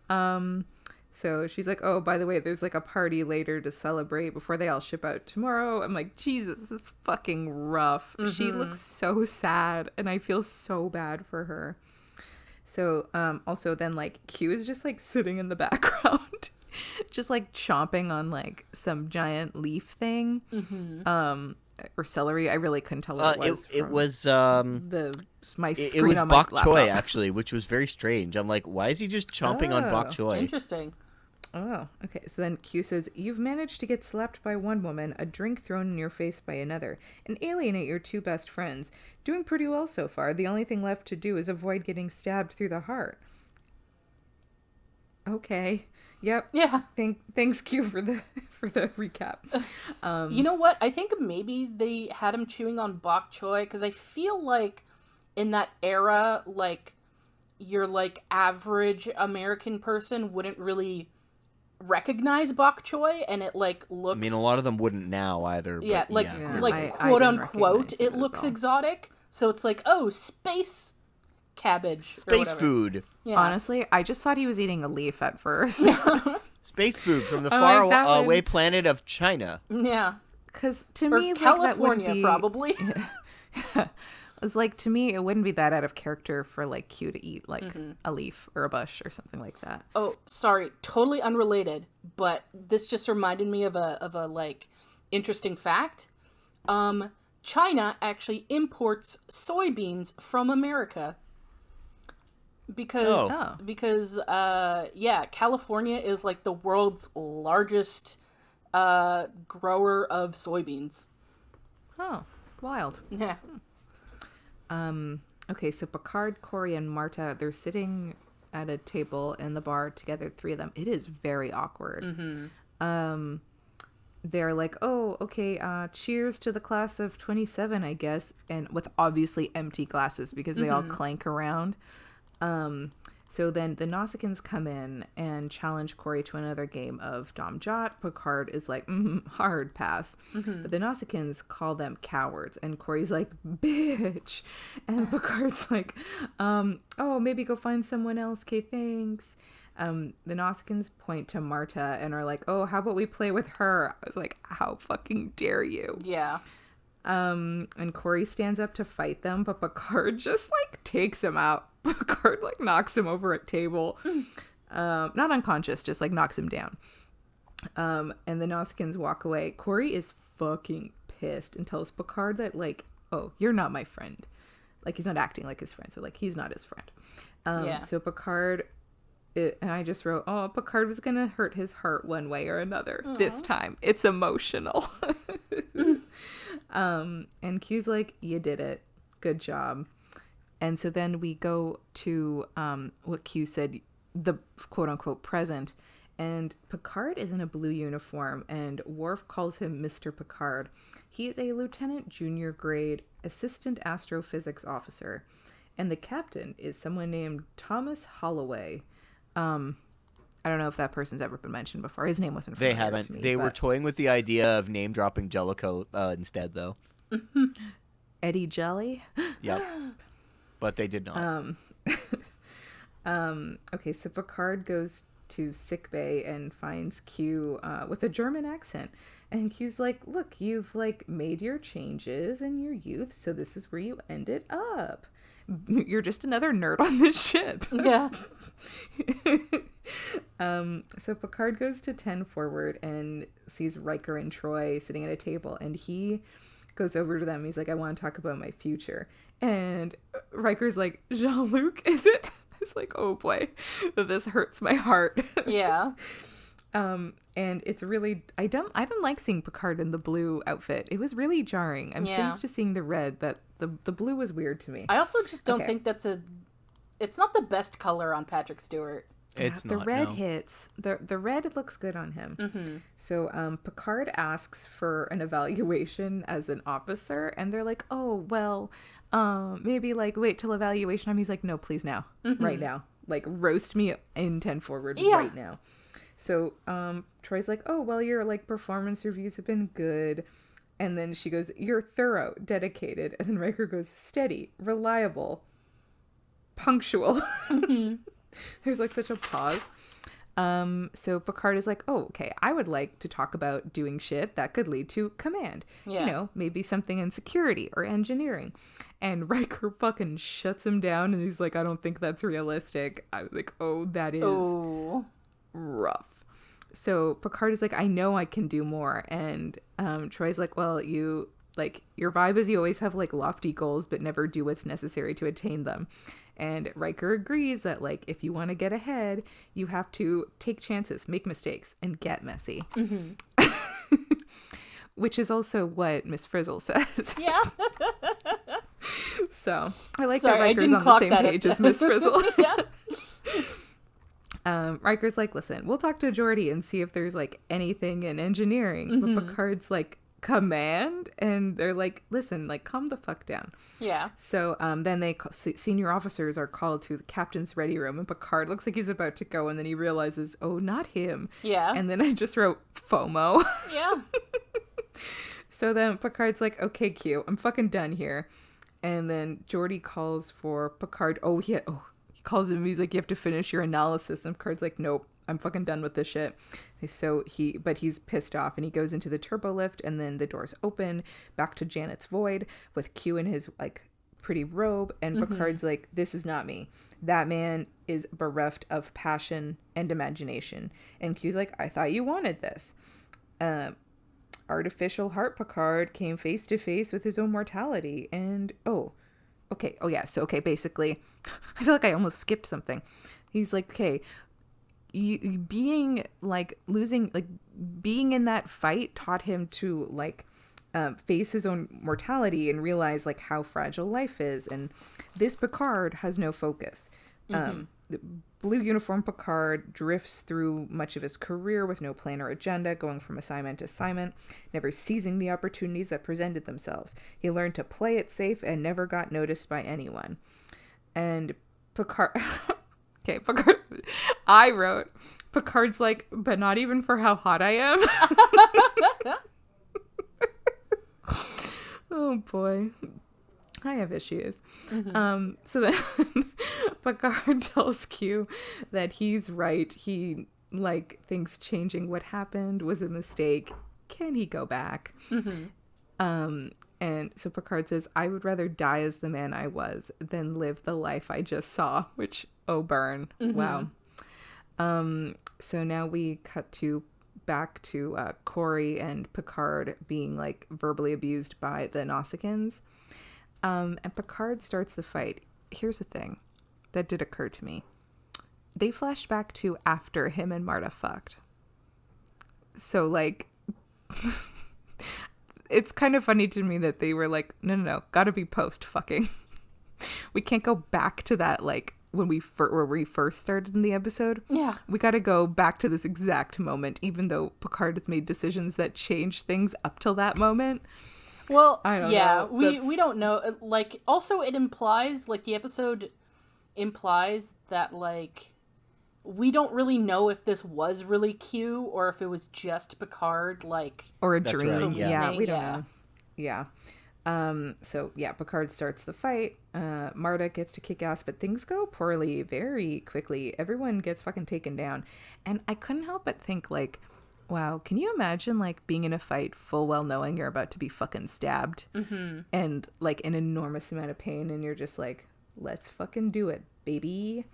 So she's like, oh, by the way, there's like a party later to celebrate before they all ship out tomorrow. I'm like, Jesus, this is fucking rough. She looks so sad and I feel so bad for her. So, also then, like, Q is just, like, sitting in the background, just, like, chomping on, like, some giant leaf thing, or celery. I really couldn't tell what it was. It was, my screen it was on my bok laptop. choy, actually, which was very strange. I'm like, why is he just chomping on bok choy? Interesting. Oh, okay. So then Q says, you've managed to get slapped by one woman, a drink thrown in your face by another, and alienate your two best friends. Doing pretty well so far. The only thing left to do is avoid getting stabbed through the heart. Okay. Yep. Yeah. Thanks, Q, for the recap. You know what? I think maybe they had him chewing on bok choy because I feel like in that era, like, your, like, average American person wouldn't really recognize bok choy, and it like looks. I mean, a lot of them wouldn't now either. But yeah, like I quote didn't unquote, recognize it it looks at all. exotic. So it's like, oh, space cabbage, or space whatever. food. Yeah. Honestly, I just thought he was eating a leaf at first. Space food from the I'm far like, that would- away planet of China. Yeah, Because to or me, California, like, that probably. It's like, to me, it wouldn't be that out of character for like Q to eat like a leaf or a bush or something like that. Oh, sorry, totally unrelated, but this just reminded me of a like interesting fact. China actually imports soybeans from America because California is like the world's largest grower of soybeans. Oh, wild. Yeah. Okay, so Picard, Corey, and Marta, they're sitting at a table in the bar together, three of them. It is very awkward. They're like, oh, okay, cheers to the class of 27, I guess, and with obviously empty glasses because they all clank around. So then the Nausicaans come in and challenge Corey to another game of Dom Jot. Picard is like, hard pass. But the Nausicaans call them cowards. And Corey's like, bitch. And Picard's like, oh, maybe go find someone else. Okay, thanks. The Nausicaans point to Marta and are like, oh, how about we play with her? I was like, how fucking dare you? Yeah. And Corey stands up to fight them, but Picard just like takes him out. Picard like knocks him over a table. Not unconscious, just like knocks him down. And the Nausicaans walk away. Corey is fucking pissed and tells Picard that like, oh, you're not my friend. Like he's not acting like his friend, so like he's not his friend. So Picard, and I just wrote, oh, Picard was gonna hurt his heart one way or another. Aww. This time. It's emotional. And Q's like, you did it. Good job. And so then we go to what Q said, the quote-unquote present. And Picard is in a blue uniform, and Worf calls him Mr. Picard. He is a lieutenant junior grade assistant astrophysics officer. And the captain is someone named Thomas Holloway. I don't know if that person's ever been mentioned before. His name wasn't familiar They haven't. to me, They were but toying with the idea of name-dropping Jellicoe instead, though. Eddie Jelly. Yep. But they did not. Okay, so Picard goes to sickbay and finds Q with a German accent. And Q's like, look, you've like made your changes in your youth, so this is where you ended up. You're just another nerd on this ship. Yeah. So Picard goes to 10 forward and sees Riker and Troy sitting at a table, and he goes over to them. He's like, I want to talk about my future. And Riker's like, Jean-Luc, is it? It's like, oh boy, this hurts my heart. Yeah. And it's really, I don't like seeing Picard in the blue outfit. It was really jarring. I'm so Yeah. used to seeing the red that the blue was weird to me. I also just don't Okay. think it's not the best color on Patrick Stewart. It's the not, red no. hits. The red looks good on him. Mm-hmm. So Picard asks for an evaluation as an officer, and they're like, oh, well, maybe like wait till evaluation time. He's like, no, please now. Right now. Like roast me in 10 forward right now. So Troy's like, oh, well, your like performance reviews have been good. And then she goes, you're thorough, dedicated. And then Riker goes, steady, reliable, punctual. There's like such a pause. So Picard is like, oh, okay, I would like to talk about doing shit that could lead to command. Yeah. You know, maybe something in security or engineering. And Riker fucking shuts him down and he's like, I don't think that's realistic. I was like, oh, that is rough. So Picard is like, I know I can do more. And Troy's like, well, you like your vibe is you always have like lofty goals but never do what's necessary to attain them. And Riker agrees that like if you want to get ahead, you have to take chances, make mistakes, and get messy. Which is also what Miss Frizzle says. Yeah. So I like Sorry, that I Riker's didn't on the clock same that page up. as Miss Frizzle. Yeah. Riker's like, listen, we'll talk to Geordi and see if there's like anything in engineering. But Picard's like, command? And they're like, listen, like calm the fuck down. Yeah. So then senior officers are called to the captain's ready room, and Picard looks like he's about to go, and then he realizes, oh, not him. Yeah. And then I just wrote FOMO. Yeah. So then Picard's like, okay, Q, I'm fucking done here. And then Geordi calls for Picard. He calls him. He's like, you have to finish your analysis. And Picard's like, nope, I'm fucking done with this shit. So he's pissed off, and he goes into the turbo lift, and then the doors open back to Janet's void with Q in his like pretty robe. And Picard's like, this is not me. That man is bereft of passion and imagination. And Q's like, I thought you wanted this. Artificial heart Picard came face to face with his own mortality. And basically, I feel like I almost skipped something. He's like, okay, you being like losing, like being in that fight taught him to like face his own mortality and realize like how fragile life is. And this Picard has no focus. The blue uniform Picard drifts through much of his career with no plan or agenda, going from assignment to assignment, never seizing the opportunities that presented themselves. He learned to play it safe and never got noticed by anyone. And Picard... Okay, Picard... I wrote, Picard's like, but not even for how hot I am. Oh, boy. I have issues. So then Picard tells Q that he's right. He like thinks changing what happened was a mistake. Can he go back? And so Picard says, I would rather die as the man I was than live the life I just saw, which, oh, burn. Wow. So now we cut back to Corey and Picard being like verbally abused by the Nausicaans. And Picard starts the fight. Here's the thing that did occur to me. They flashed back to after him and Marta fucked. So, like, it's kind of funny to me that they were like, no, gotta be post fucking. We can't go back to that, like, when where we first started in the episode. Yeah. We got to go back to this exact moment, even though Picard has made decisions that change things up till that moment. Well, I don't yeah, know. we don't know. Like, also it implies, like, the episode implies that, like, we don't really know if this was really Q or if it was just Picard, like, Or a That's dream. right, Yeah, we don't yeah. know. Yeah. So yeah, Picard starts the fight. Marta gets to kick ass, but things go poorly very quickly. Everyone gets fucking taken down. And I couldn't help but think, like, wow, can you imagine, like, being in a fight full well knowing you're about to be fucking stabbed and, like, an enormous amount of pain, and you're just like, let's fucking do it, baby.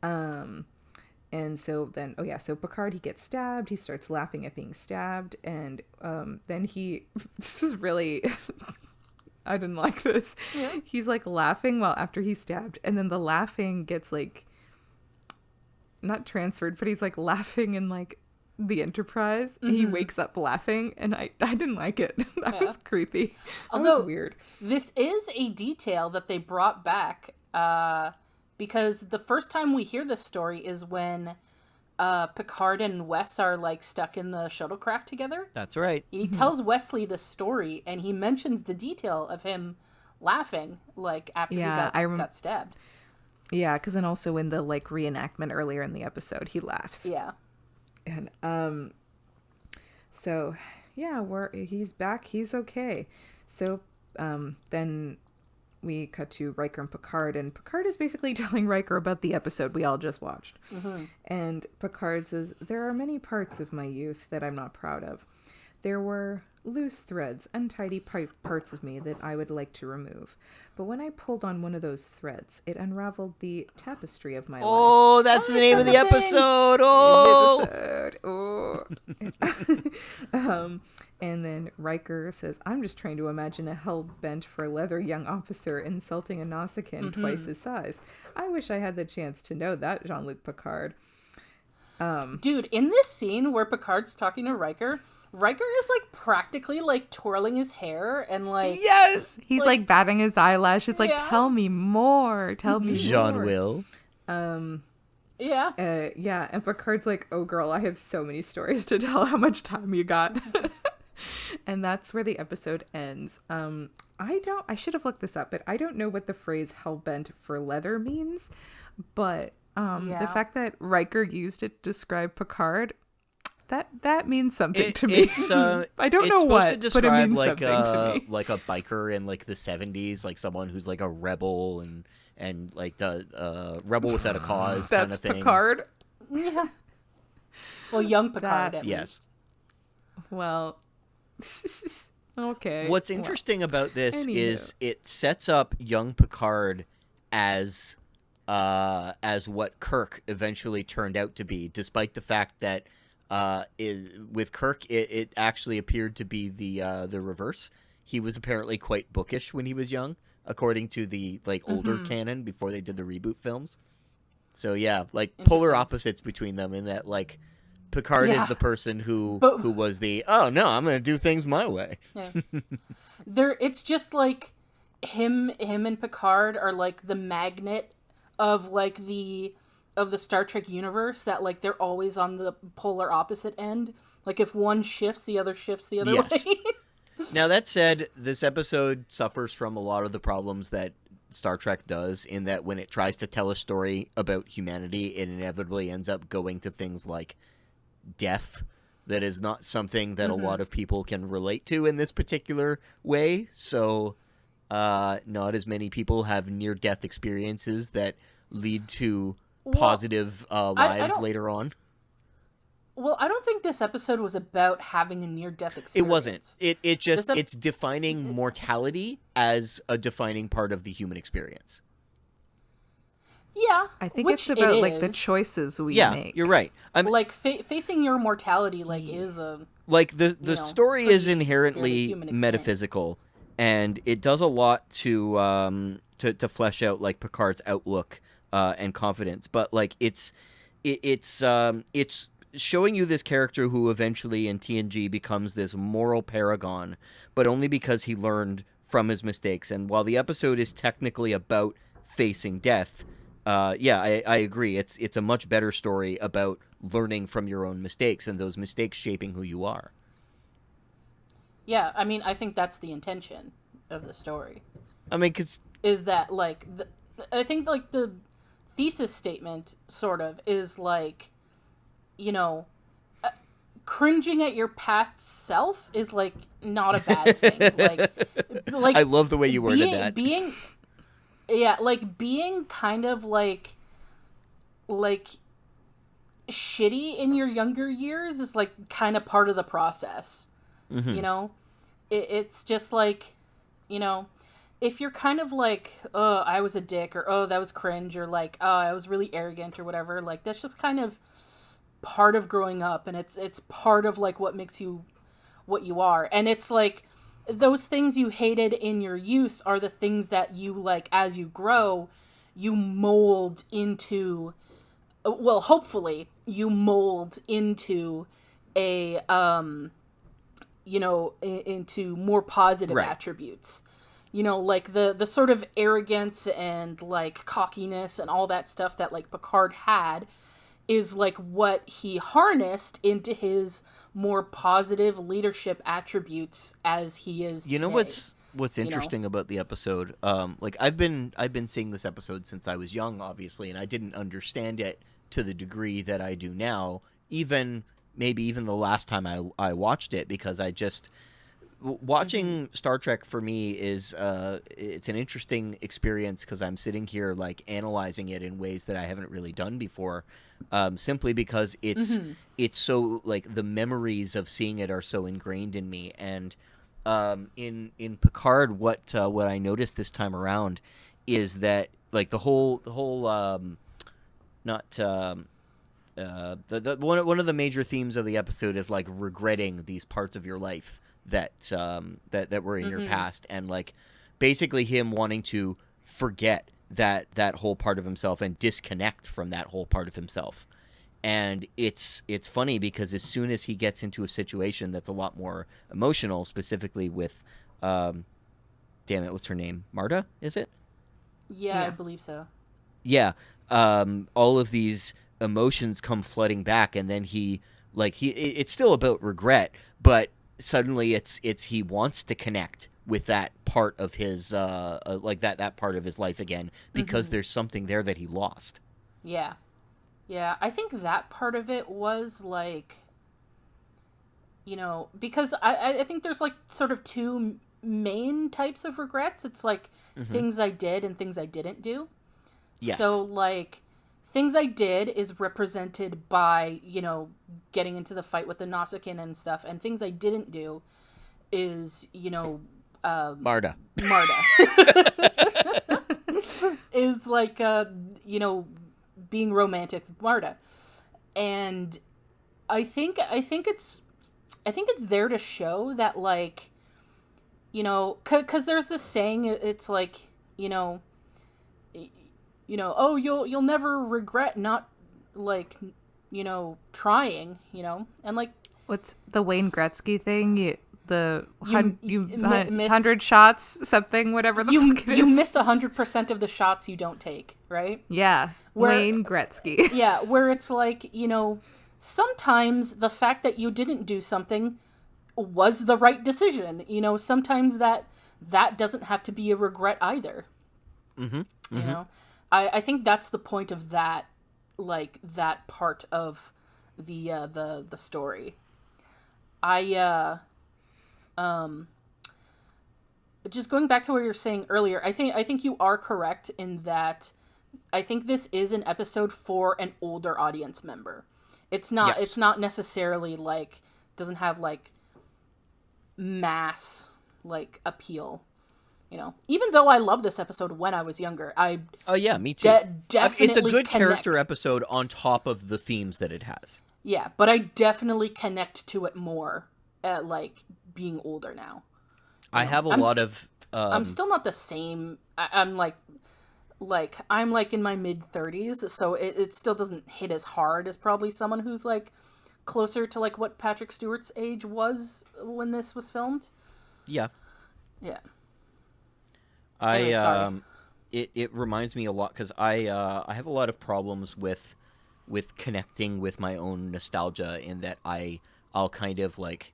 And so then, so Picard, he gets stabbed. He starts laughing at being stabbed. And then this was really, I didn't like this. Yeah. He's like laughing after he's stabbed. And then the laughing gets like, not transferred, but he's like laughing in like the Enterprise. And he wakes up laughing. And I didn't like it. That was creepy. That was weird. This is a detail that they brought back, because the first time we hear this story is when Picard and Wes are like stuck in the shuttlecraft together. That's right. He tells Wesley this story, and he mentions the detail of him laughing, like, after he got stabbed. Yeah, because then also in the like reenactment earlier in the episode, he laughs. Yeah. And so yeah, he's back. He's okay. So then we cut to Riker and Picard is basically telling Riker about the episode we all just watched. And Picard says, there are many parts of my youth that I'm not proud of. There were loose threads, untidy parts of me that I would like to remove. But when I pulled on one of those threads, it unraveled the tapestry of my life. Oh, that's the name of the episode. And then Riker says, I'm just trying to imagine a hell-bent for leather young officer insulting a Nausicaan twice his size. I wish I had the chance to know that, Jean-Luc Picard. Dude, in this scene where Picard's talking to Riker is like practically like twirling his hair and like... Yes! He's like batting his eyelashes like, tell me more, tell me more. Jean-Will. Yeah. Yeah, and Picard's like, oh girl, I have so many stories to tell. How much time you got? And that's where the episode ends. I should have looked this up, but I don't know what the phrase hell-bent for leather means. But the fact that Riker used it to describe Picard, that means something to me. I don't know what, but it means something to me. Like a biker in like the 70s, like someone who's like a rebel and like the rebel without a cause kind of thing. That's Picard? Yeah. Well, young Picard, at yes. least. Well, okay. What's interesting about this is it sets up young Picard as what Kirk eventually turned out to be, despite the fact that with Kirk it actually appeared to be the reverse. He was apparently quite bookish when he was young, according to the like older canon before they did the reboot films. So yeah, like polar opposites between them in that like Picard is the person who was the, oh no, I'm going to do things my way. Yeah. It's just like him and Picard are like the magnet of like of the Star Trek universe, that like they're always on the polar opposite end. Like if one shifts, the other shifts the other way. Now that said, this episode suffers from a lot of the problems that Star Trek does, in that when it tries to tell a story about humanity, it inevitably ends up going to things like death. That is not something that a lot of people can relate to in this particular way. So not as many people have near-death experiences that lead to positive lives later on. Well, I don't think this episode was about having a near-death experience. It wasn't. It just it's defining mortality as a defining part of the human experience. Yeah, I think it's about like the choices we make. Yeah, you're right. Like facing your mortality, like is a like the story is inherently metaphysical, and it does a lot to flesh out like Picard's outlook and confidence. But like it's showing you this character who eventually in TNG becomes this moral paragon, but only because he learned from his mistakes. And while the episode is technically about facing death, I agree. It's a much better story about learning from your own mistakes and those mistakes shaping who you are. Yeah, I mean, I think that's the intention of the story. I mean, because... Is that, like, I think, like, the thesis statement, sort of, is, like, you know, cringing at your past self is, like, not a bad thing. Like I love the way you worded that. Being kind of, like, shitty in your younger years is, like, kind of part of the process. Mm-hmm. You know? It's just, like, you know, if you're kind of like, oh, I was a dick, or oh, that was cringe, or like, oh, I was really arrogant, or whatever, like, that's just kind of part of growing up, and it's part of, like, what makes you what you are. And it's like, those things you hated in your youth are the things that you, like, as you grow, you mold into, well, hopefully, you mold into a, you know, into more positive attributes. You know, like the sort of arrogance and, like, cockiness and all that stuff that, like, Picard had is, like, what he harnessed into his more positive leadership attributes as he is You know today. what's interesting about the episode? Like, I've been seeing this episode since I was young, obviously, and I didn't understand it to the degree that I do now, maybe even the last time I watched it, because I just... Watching Star Trek for me is it's an interesting experience because I'm sitting here, like, analyzing it in ways that I haven't really done before, simply because it's so, like, the memories of seeing it are so ingrained in me. And in Picard, what I noticed this time around is that, like, the whole one of the major themes of the episode is, like, regretting these parts of your life that were in your past, and, like, basically him wanting to forget that whole part of himself and disconnect from that whole part of himself. And it's funny because as soon as he gets into a situation that's a lot more emotional, specifically with damn it, what's her name? Marta, is it? Yeah, I believe so. Yeah. All of these emotions come flooding back, and then it's still about regret, but suddenly it's he wants to connect with that part of his like that part of his life again, because there's something there that he lost. Yeah, I think that part of it was, like, you know, because I think there's, like, sort of two main types of regrets. It's, like, things I did and things I didn't do. Yes. So, like, things I did is represented by, you know, getting into the fight with the Nausicaan and stuff, and things I didn't do is, you know, Marta. is, like, you know, being romantic with Marta. And I think it's there to show that, like, you know, because there's this saying, it's like, you know, oh, you'll never regret not, like, you know, trying, you know, and, like, what's the Wayne Gretzky thing? You miss 100 shots, something, whatever the fuck it is. You miss 100% of the shots you don't take, right? Yeah, Wayne Gretzky. Yeah, where it's like, you know, sometimes the fact that you didn't do something was the right decision. You know, sometimes that doesn't have to be a regret either. You know? I think that's the point of that, like, that part of the story. Just going back to what you were saying earlier, I think you are correct in that I think this is an episode for an older audience member. It's not It's not necessarily, like, doesn't have, like, mass, like, appeal. You know, even though I love this episode when I was younger, Oh yeah, me too. Definitely it's a good connect. character episode on top of the themes that it has. Yeah, but I definitely connect to it more at, like, being older now. I have a lot of... I'm still not the same. I'm like I'm, like, in my mid-30s, so it still doesn't hit as hard as probably someone who's, like, closer to like what Patrick Stewart's age was when this was filmed. Yeah. Yeah. Anyway, sorry. It reminds me a lot because I have a lot of problems with connecting with my own nostalgia in that I'll kind of like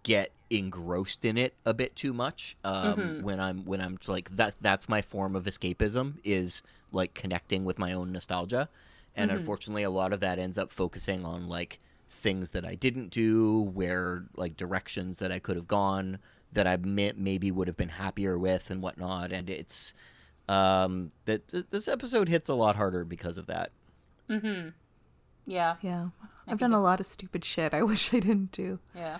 get engrossed in it a bit too much when I'm like that's my form of escapism, is like connecting with my own nostalgia, and unfortunately a lot of that ends up focusing on like things that I didn't do, where like directions that I could have gone that I maybe would have been happier with and whatnot, and it's this episode hits a lot harder because of that. Yeah. Yeah. I've done a lot of stupid shit I wish I didn't do. Yeah.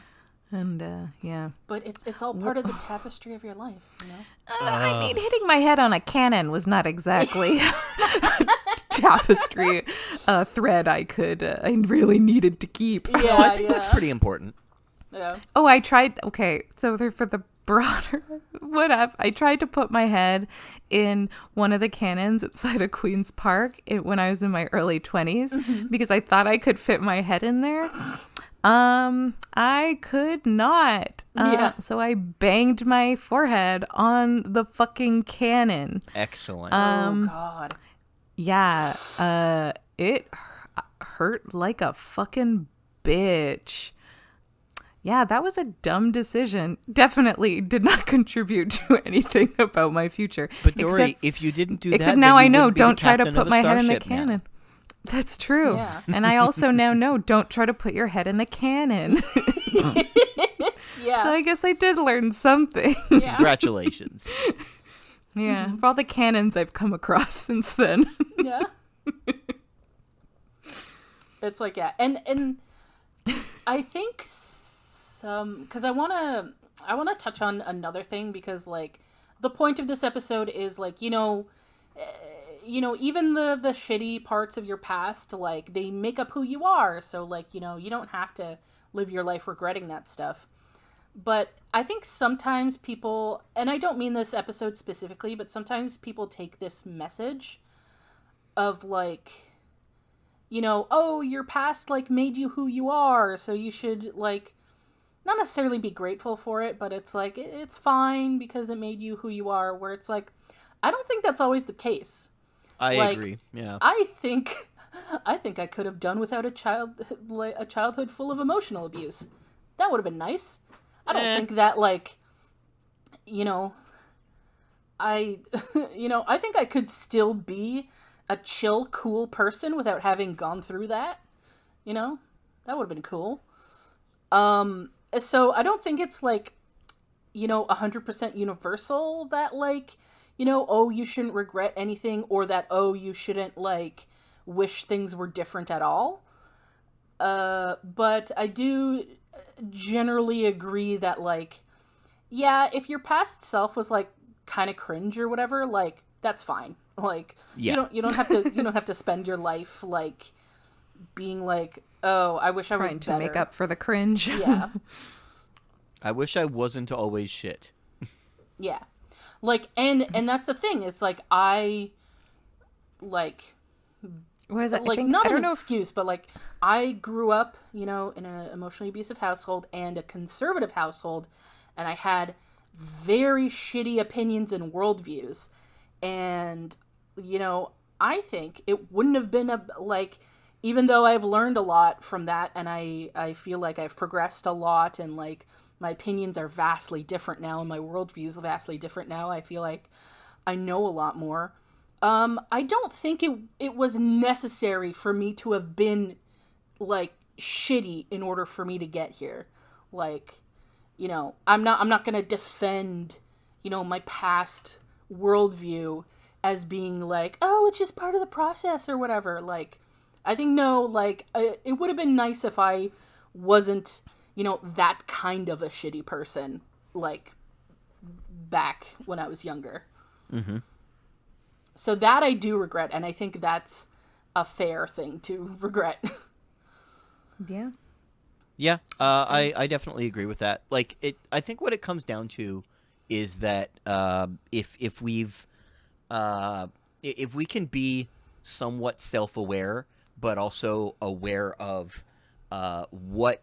And, yeah. But it's all part of the tapestry of your life, you know? I mean, hitting my head on a cannon was not exactly tapestry thread I really needed to keep. Yeah, I think that's pretty important. Yeah. Oh, I tried. Okay, so for the broader, I tried to put my head in one of the cannons outside of Queen's Park when I was in my early 20s because I thought I could fit my head in there. I could not. So I banged my forehead on the fucking cannon. Excellent. Oh, God. Yeah. It hurt like a fucking bitch. Yeah, that was a dumb decision. Definitely did not contribute to anything about my future. But Dory, if you didn't do that, except now then I you know, wouldn't be the don't try to captain put of a my head in a starship now. cannon. That's true. Yeah. And I also now know, don't try to put your head in a cannon. Yeah. So I guess I did learn something. Yeah. Congratulations. Yeah, for all the cannons I've come across since then. Yeah. It's like, yeah. And I think because I want to touch on another thing, because like the point of this episode is like, even the shitty parts of your past, like they make up who you are. So like, you don't have to live your life regretting that stuff. But I think sometimes people, and I don't mean this episode specifically, but sometimes people take this message of like, oh, your past like made you who you are, so you should like not necessarily be grateful for it, but it's like it's fine because it made you who you are, where it's like I don't think that's always the case. I Like, agree. Yeah. I think I could have done without a childhood full of emotional abuse. That would have been nice. I don't think that like I I think I could still be a chill, cool person without having gone through that. That would have been cool. So I don't think it's like, 100% universal that like, oh, you shouldn't regret anything, or that, oh, you shouldn't like wish things were different at all. But I do generally agree that like, yeah, if your past self was like kind of cringe or whatever, like that's fine. Like, Yeah. you don't have to spend your life like being like, oh, I wish I was Trying to better. make up for the cringe. Yeah. I wish I wasn't always shit. Yeah. Like, and that's the thing. It's like, I like, What is it? like I think, not I don't an know excuse, but like I grew up, in an emotionally abusive household and a conservative household, and I had very shitty opinions and worldviews, and I think it wouldn't have been even though I've learned a lot from that, and I feel like I've progressed a lot, and like my opinions are vastly different now, and my worldview is vastly different now. I feel like I know a lot more. I don't think it was necessary for me to have been like shitty in order for me to get here. Like, I'm not gonna defend, my past worldview as being like, oh, it's just part of the process or whatever. Like, I think no, like it would have been nice if I wasn't, that kind of a shitty person, like back when I was younger. Mm-hmm. So that I do regret, and I think that's a fair thing to regret. Yeah. Yeah, I definitely agree with that. Like, I think what it comes down to is that if we can be somewhat self-aware, but also aware of what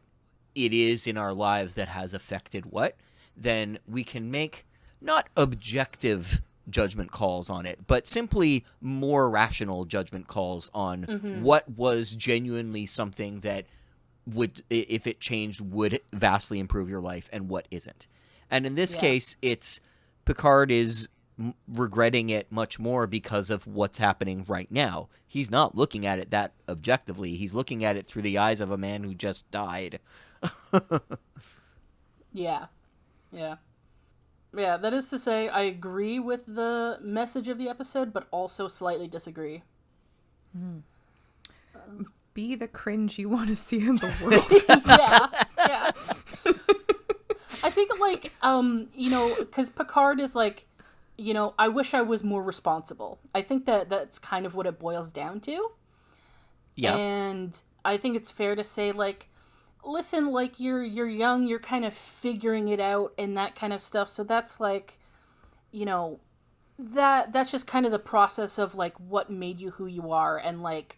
it is in our lives that has affected what, then we can make not objective judgment calls on it, but simply more rational judgment calls on what was genuinely something that would, if it changed, would vastly improve your life and what isn't. And in this case, it's Picard is regretting it much more because of what's happening right now. He's not looking at it that objectively. He's looking at it through the eyes of a man who just died. Yeah. Yeah, that is to say, I agree with the message of the episode, but also slightly disagree. Be the cringe you want to see in the world. Yeah. I think, like, because Picard is like, I wish I was more responsible. I think that's kind of what it boils down to. Yeah. And I think it's fair to say, like, listen, like, you're young, you're kind of figuring it out and that kind of stuff. So that's like, that's just kind of the process of, like, what made you who you are, and, like,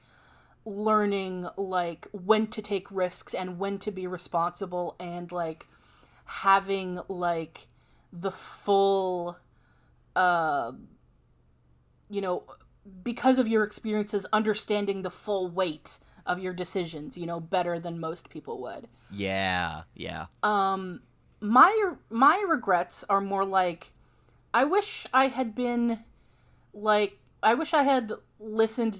learning, like, when to take risks and when to be responsible, and, like, having, like, the full, because of your experiences, understanding the full weight of your decisions, better than most people would. Yeah. My regrets are more like, I wish I had been, like, I wish I had listened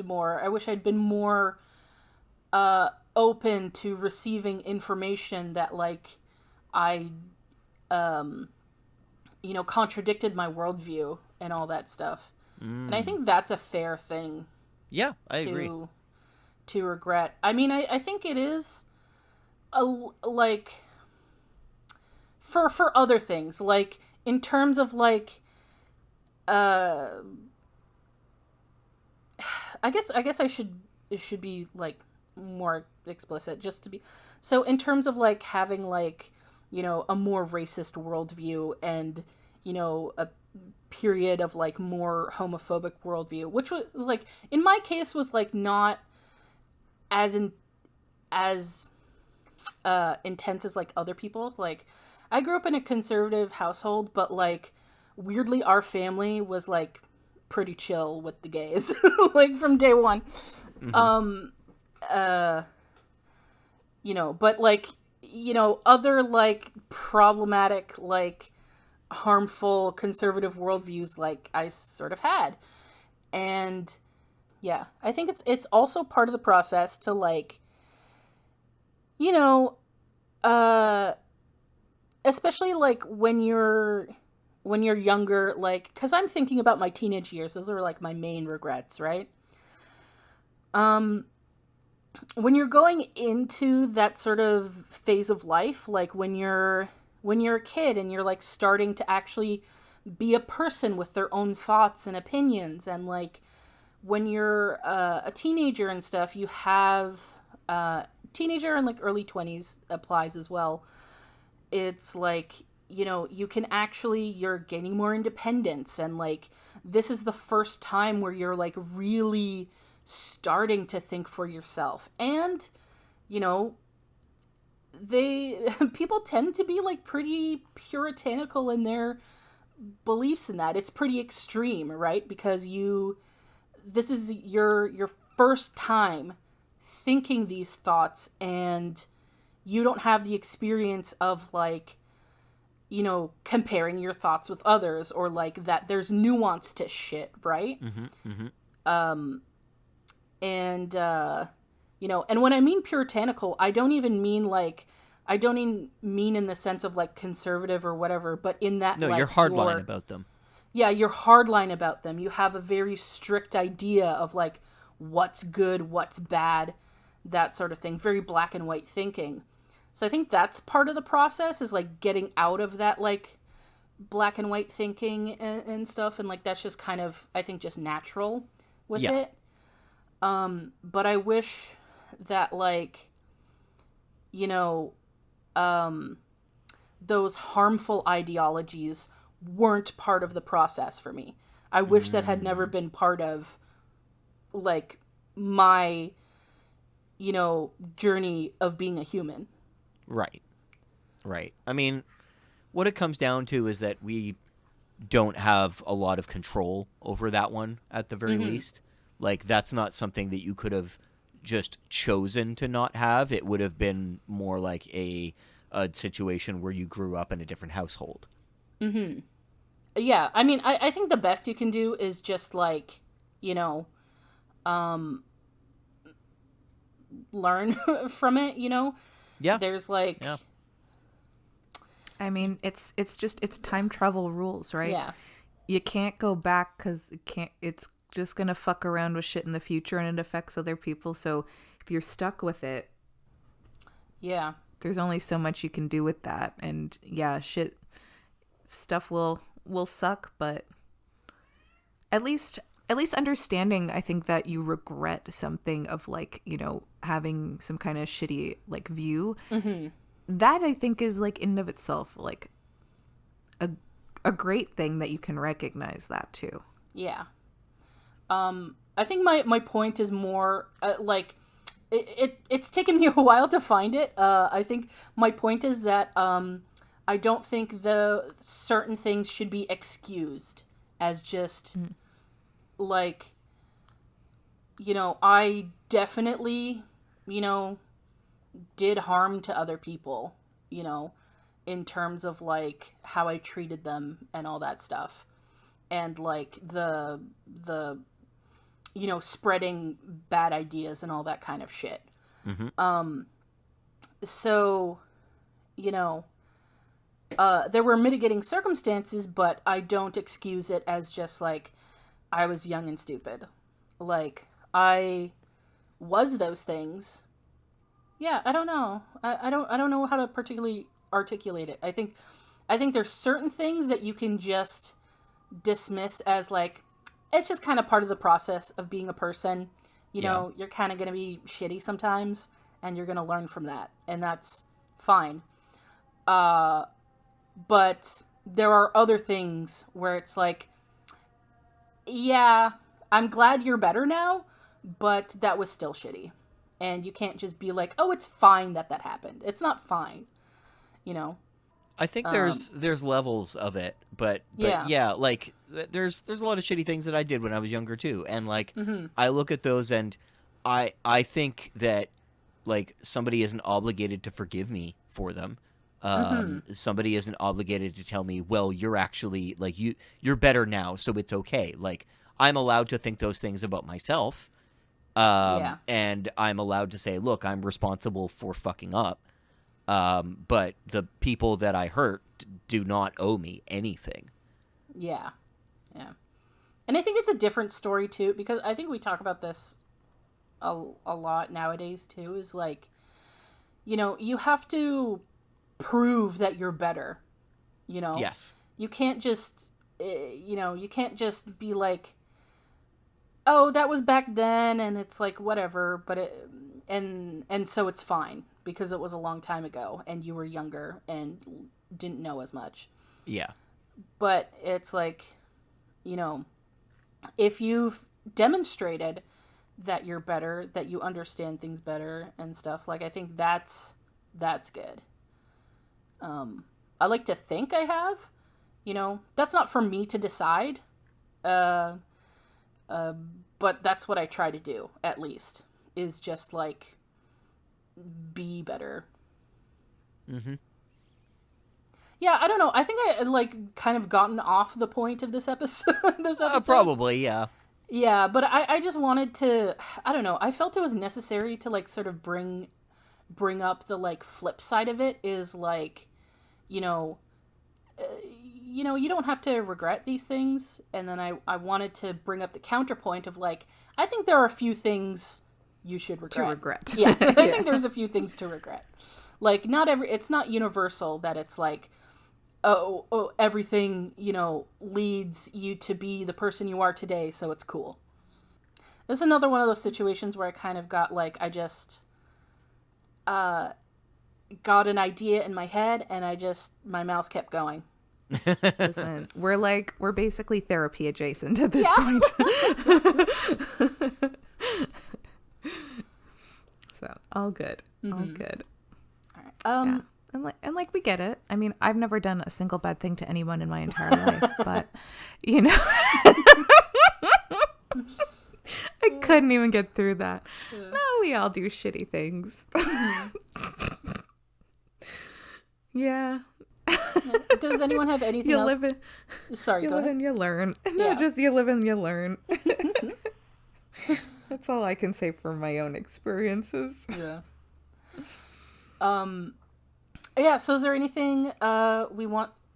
more. I wish I'd been more open to receiving information that, like, I, contradicted my worldview and all that stuff. And I think that's a fair thing. Yeah, I agree. To regret. I mean, I think it is like, for other things, like, in terms of, like, I guess it should be, like, more explicit, just to be, so in terms of, like, having, like, a more racist worldview, and, a period of, like, more homophobic worldview, which was, like, in my case, was, like, not as intense as, like, other people's. Like, I grew up in a conservative household, but, like, weirdly, our family was, like, pretty chill with the gays, like, from day one. But, like, other, like, problematic, like, harmful conservative worldviews, like, I sort of had. And yeah, I think it's also part of the process to, like, especially, like, when you're younger, like, because I'm thinking about my teenage years, those are, like, my main regrets, right? When you're going into that sort of phase of life, like, when you're a kid and you're, like, starting to actually be a person with their own thoughts and opinions, and, like, when you're a teenager and stuff, you have teenager and, like, early 20s applies as well. It's like, you can actually, you're gaining more independence, and, like, this is the first time where you're, like, really starting to think for yourself. And, people tend to be, like, pretty puritanical in their beliefs in that. It's pretty extreme, right? Because this is your first time thinking these thoughts, and you don't have the experience of, like, comparing your thoughts with others, or, like, that there's nuance to shit, right? And when I mean puritanical, I don't even mean in the sense of, like, conservative or whatever, but in that, no, like, you're hardline about them. Yeah, you're hardline about them. You have a very strict idea of, like, what's good, what's bad, that sort of thing. Very black and white thinking. So I think that's part of the process, is, like, getting out of that, like, black and white thinking and stuff. And, like, that's just kind of, I think, just natural with it. But I wish that, like, those harmful ideologies weren't part of the process for me. I wish that had never been part of, like, my journey of being a human. Right. I mean, what it comes down to is that we don't have a lot of control over that one at the very least. Like, that's not something that you could have just chosen to not have. It would have been more like a situation where you grew up in a different household. Yeah, I mean, I think the best you can do is just, like, learn from it, Yeah. There's, like... Yeah. I mean, it's time travel rules, right? Yeah. You can't go back because it's just going to fuck around with shit in the future and it affects other people. So if you're stuck with it, Yeah. there's only so much you can do with that. And yeah, stuff will suck, but at least understanding, I think, that you regret something of, like, having some kind of shitty, like, view. That, I think, is, like, in and of itself, like, a great thing that you can recognize that too. Yeah. I think my point is more, like, it's taken me a while to find it. I think my point is that I don't think the certain things should be excused as just, like, I definitely, did harm to other people, in terms of, like, how I treated them and all that stuff. And, like, the spreading bad ideas and all that kind of shit. So, there were mitigating circumstances, but I don't excuse it as just, like, I was young and stupid. Like, I was those things. Yeah, I don't know. I don't know how to particularly articulate it. I think there's certain things that you can just dismiss as, like, it's just kind of part of the process of being a person. You're kind of going to be shitty sometimes, and you're going to learn from that, and that's fine. But there are other things where it's like, yeah, I'm glad you're better now, but that was still shitty. And you can't just be like, oh, it's fine that happened. It's not fine, I think there's levels of it, but yeah, like, there's a lot of shitty things that I did when I was younger too, and, like, I look at those and I think that, like, somebody isn't obligated to forgive me for them. Somebody isn't obligated to tell me, well, you're actually, like, you're better now, so it's okay. Like, I'm allowed to think those things about myself, and I'm allowed to say, look, I'm responsible for fucking up. But the people that I hurt do not owe me anything. Yeah. And I think it's a different story too, because I think we talk about this a lot nowadays too, is like, you have to prove that you're better, Yes. You can't just, you can't just be like, oh, that was back then, and it's like, whatever, but and so it's fine, because it was a long time ago, and you were younger, and didn't know as much. Yeah. But it's like, if you've demonstrated that you're better, that you understand things better and stuff, like, I think that's good. I like to think I have, that's not for me to decide. But that's what I try to do, at least, is just, like, be better. Yeah, I don't know. I think I, like, kind of gotten off the point of this episode. Probably, yeah. Yeah, but I just wanted to, I don't know, I felt it was necessary to, like, sort of bring up the, like, flip side of it, is, like, you don't have to regret these things. And then I wanted to bring up the counterpoint of, like, I think there are a few things you should regret. To regret. Yeah, I think there's a few things to regret. Like, it's not universal that it's like, oh, everything, leads you to be the person you are today, so it's cool. This is another one of those situations where I kind of got, like, I just got an idea in my head, and my mouth kept going. Listen, we're basically therapy adjacent at this point. So all good. All good. All right. Yeah. And like we get it. I mean, I've never done a single bad thing to anyone in my entire life, but you know, I couldn't even get through that. Yeah. No, we all do shitty things. Yeah. Does anyone have anything You else? live in, Sorry, you go live ahead. and you learn. Yeah. No, just you live and you learn. That's all I can say for my own experiences. Yeah. Yeah, so is there anything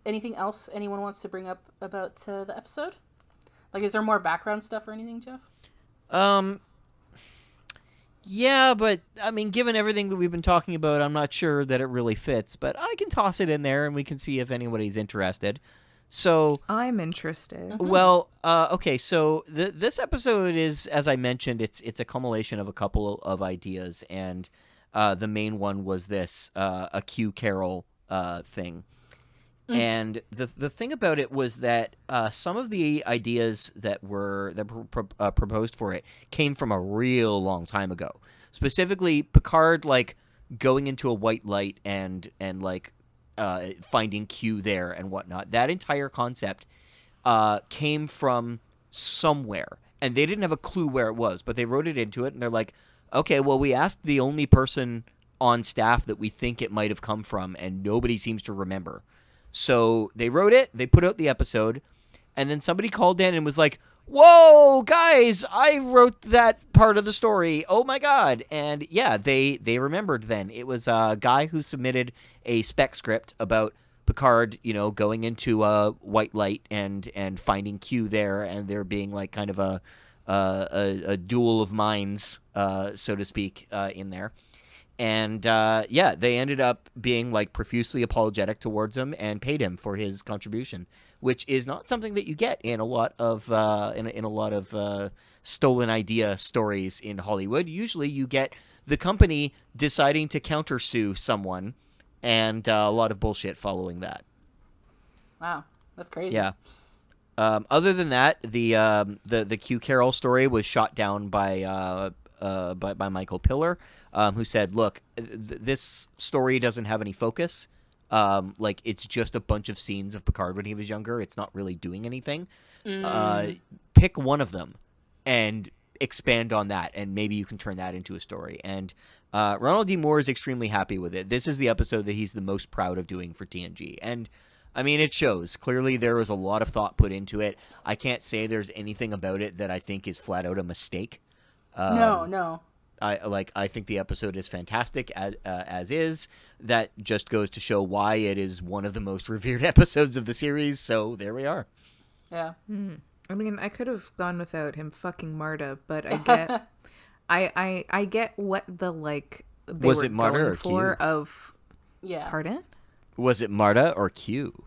anything else anyone wants to bring up about the episode? Like, is there more background stuff or anything, Jeff? Yeah, but I mean, given everything that we've been talking about, I'm not sure that it really fits, but I can toss it in there and we can see if anybody's interested. So I'm interested. well, okay, so this episode is, as I mentioned, it's a culmination of a couple of ideas, and the main one was this a Q Carol thing. And the thing about it was that some of the ideas that were proposed for it came from a real long time ago. Specifically, Picard like going into a white light and like finding Q there and whatnot. That entire concept came from somewhere, and they didn't have a clue where it was, but they wrote it into it, and they're like, okay, well, we asked the only person on staff that we think it might have come from, and nobody seems to remember. So they wrote it, they put out the episode, and then somebody called in and was like, whoa, guys, I wrote that part of the story. Oh, my God. And, yeah, they remembered then. It was a guy who submitted a spec script about Picard, you know, going into a white light and finding Q there, and there being, like, kind of a duel of minds, so to speak, in there. And, yeah, they ended up being, like, profusely apologetic towards him and paid him for his contribution, which is not something that you get in a lot of stolen idea stories in Hollywood. Usually you get the company deciding to countersue someone, and a lot of bullshit following that. Wow, that's crazy. Yeah. Other than that, the Q Carroll story was shot down by Michael Piller, who said, "Look, this story doesn't have any focus. Like, it's just a bunch of scenes of Picard when he was younger. It's not really doing anything. Pick one of them and expand on that, and maybe you can turn that into a story." And Ronald D. Moore is extremely happy with it. This is the episode that he's the most proud of doing for TNG, and I mean, it shows. Clearly, there was a lot of thought put into it. I can't say there's anything about it that I think is flat out a mistake. No. I think the episode is fantastic as is. That just goes to show why it is one of the most revered episodes of the series. So there we are. Yeah. I mean, I could have gone without him fucking Marta, but I get, I get what the like they Was were it Marta going or for Q? of. Yeah. Pardon? Was it Marta or Q?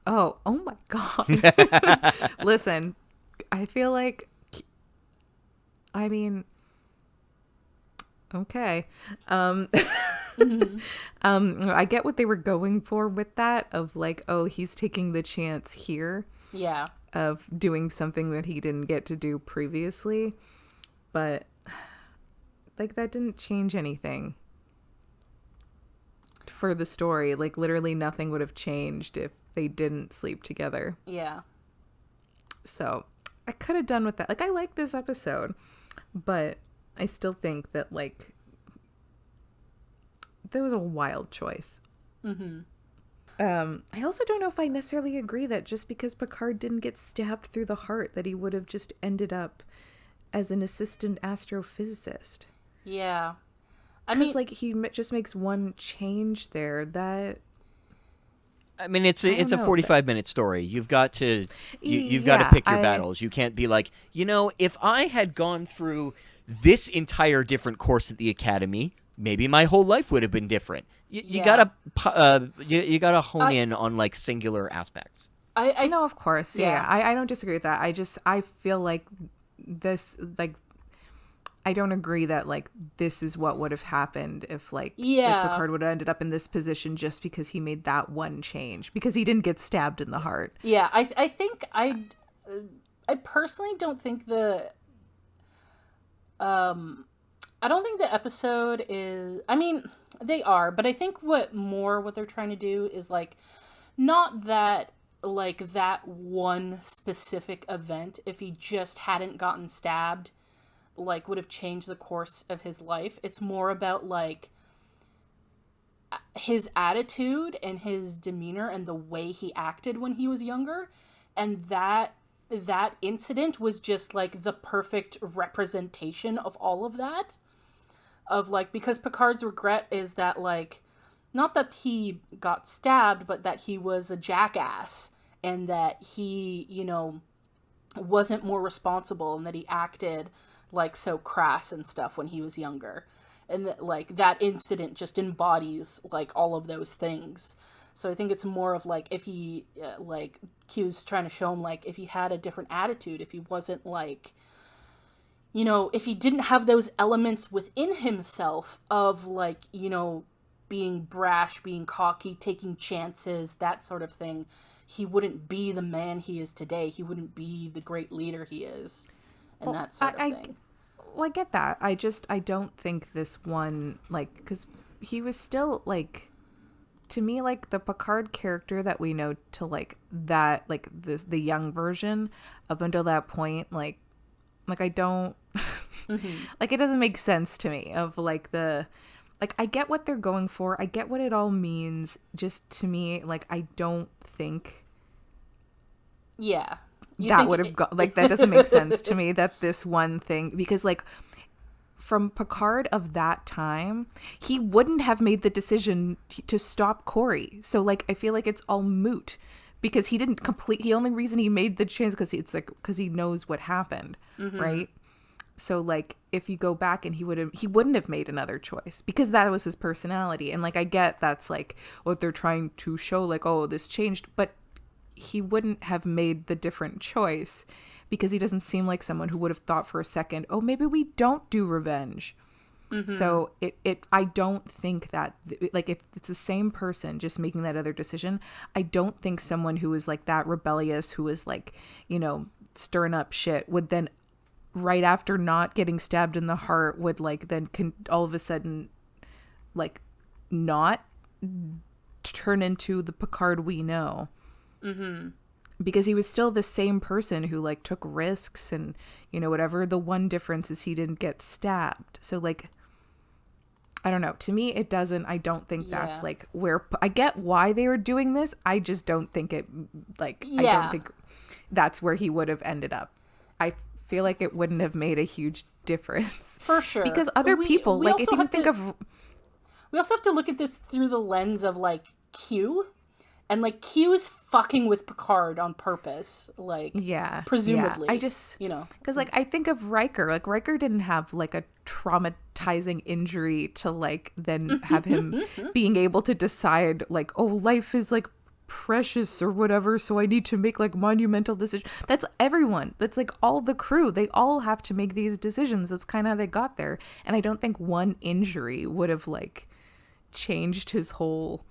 Oh my God. Listen, I feel like, I mean, okay. I get what they were going for with that of like, oh, he's taking the chance here Yeah. of doing something that he didn't get to do previously. But like that didn't change anything for the story. Like literally nothing would have changed if they didn't sleep together. Yeah. So I could have done with that. Like I like this episode, but I still think that like that was a wild choice. I also don't know if I necessarily agree that just because Picard didn't get stabbed through the heart that he would have just ended up as an assistant astrophysicist. Yeah. I Because mean, like he just makes one change there that I mean, it's don't a know, 45-minute story. You've got to you've got Yeah, to pick your battles. You can't be like, you know, if I had gone through this entire different course at the academy, maybe my whole life would have been different. You Yeah. gotta hone in on like singular aspects. I know, of course. Yeah. Yeah. I don't disagree with that. I feel like this, like, I don't agree that, like, this is what would have happened if, like, Yeah. if Picard would have ended up in this position just because he made that one change. Because he didn't get stabbed in the heart. Yeah, I think I personally don't think I don't think the episode is, I mean, they are, but I think what they're trying to do is like, not that, like, that one specific event, if he just hadn't gotten stabbed, like, would have changed the course of his life. It's more about, like, his attitude and his demeanor and the way he acted when he was younger. And that incident was just, like, the perfect representation of all of that. Of, like, because Picard's regret is that, like, not that he got stabbed, but that he was a jackass and that he, you know, wasn't more responsible and that he acted, like, so crass and stuff when he was younger. And that, like, that incident just embodies, like, all of those things. So I think it's more of, like, if he, like, Q's trying to show him, like, if he had a different attitude, if he wasn't, like, you know, if he didn't have those elements within himself of, like, you know, being brash, being cocky, taking chances, that sort of thing, he wouldn't be the man he is today. He wouldn't be the great leader he is, and that sort of thing. Well, I get that. I don't think this one, like, because he was still, like, to me, like, the Picard character that we know to, like, that, like, the young version, up until that point, like I don't, like, it doesn't make sense to me of, like, like, I get what they're going for. I get what it all means. Just to me, like, I don't think. Yeah. That would have got, like, that doesn't make sense to me, that this one thing, because, like, from Picard of that time, he wouldn't have made the decision to stop Corey. So, like, I feel like it's all moot because he didn't the only reason he made the change because he knows what happened. Right. So, like, if you go back and he wouldn't have made another choice because that was his personality. And, like, I get that's, like, what they're trying to show, like, oh, this changed, but he wouldn't have made the different choice because he doesn't seem like someone who would have thought for a second, oh, maybe we don't do revenge. So I don't think that, like, if it's the same person just making that other decision, I don't think someone who is, like, that rebellious, who is, like, you know, stirring up shit would then, right after not getting stabbed in the heart, would, like, then all of a sudden, like, not turn into the Picard we know. Because he was still the same person who, like, took risks and, you know, whatever. The one difference is he didn't get stabbed. So, like, I don't know. To me, it doesn't. I don't think that's, like, where I get why they were doing this. I just don't think it, like, I don't think that's where he would have ended up. I feel like it wouldn't have made a huge difference. For sure. Because other people, like, if you think of. We also have to look at this through the lens of, like, Q. And, like, Q's fucking with Picard on purpose, like, presumably. I just, you know. Because, like, I think of Riker. Like, Riker didn't have, like, a traumatizing injury to, like, then have him being able to decide, like, oh, life is, like, precious or whatever, so I need to make, like, monumental decisions. That's everyone. That's, like, all the crew. They all have to make these decisions. That's kind of how they got there. And I don't think one injury would have, like, changed his whole...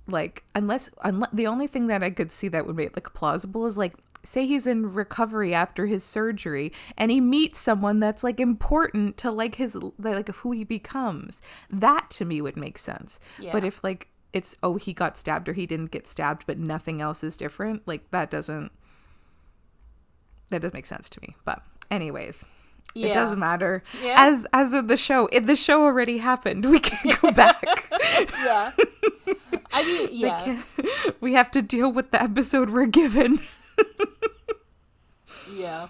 Like, unless the only thing that I could see that would make, like, plausible is, like, say he's in recovery after his surgery and he meets someone that's, like, important to, like, his, like, who he becomes. That to me would make sense. Yeah. But if, like, it's, oh, he got stabbed or he didn't get stabbed, but nothing else is different, like, that doesn't make sense to me. But anyways, it doesn't matter. Yeah. As of the show, the show already happened. We can't go back. Yeah. I mean, yeah. We have to deal with the episode we're given. Yeah.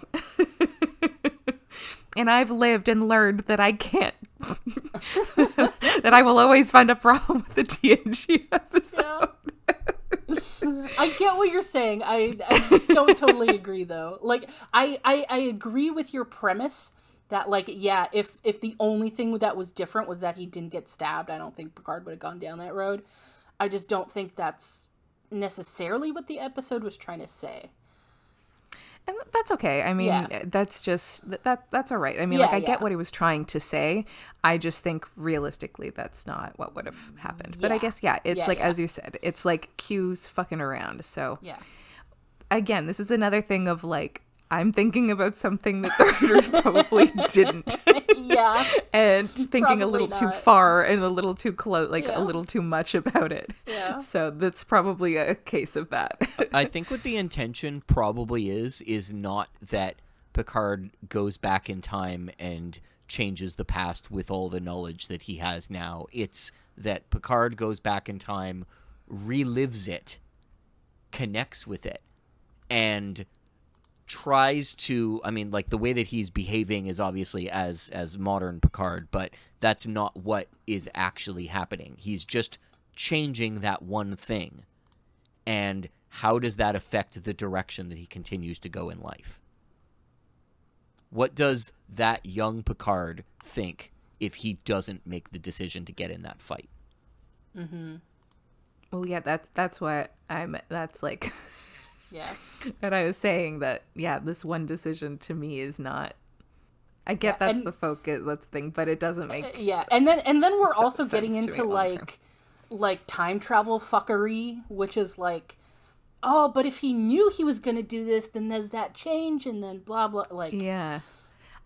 And I've lived and learned that I can't. That I will always find a problem with the TNG episode. Yeah. I get what you're saying. I don't totally agree, though. Like, I agree with your premise that, like, yeah, if the only thing that was different was that he didn't get stabbed, I don't think Picard would have gone down that road. I just don't think that's necessarily what the episode was trying to say. And that's okay. I mean, that's just, that's all right. I mean, like, I get what he was trying to say. I just think realistically that's not what would have happened. But I guess, it's like, as you said, it's like Q's fucking around. So, again, this is another thing of, like, I'm thinking about something that the writers probably didn't. Yeah. And thinking a Probably little too not. far and a little too close, like Yeah. a little too much about it. Yeah. So that's probably a case of that. I think what the intention probably is not that Picard goes back in time and changes the past with all the knowledge that he has now. It's that Picard goes back in time, relives it, connects with it, and tries to, I mean, like, the way that he's behaving is obviously as modern Picard, but that's not what is actually happening. He's just changing that one thing. And how does that affect the direction that he continues to go in life? What does that young Picard think if he doesn't make the decision to get in that fight? Mm-hmm. Well, yeah, that's what that's like Yeah. what I was saying, that yeah, this one decision to me is not, I get Yeah, that's and- the focus, that's the thing, but it doesn't make Yeah, and then we're So- also sense getting to me into long-term. like time travel fuckery, which is like, oh, but if he knew he was gonna do this, then there's that change, and then blah blah. Like, Yeah.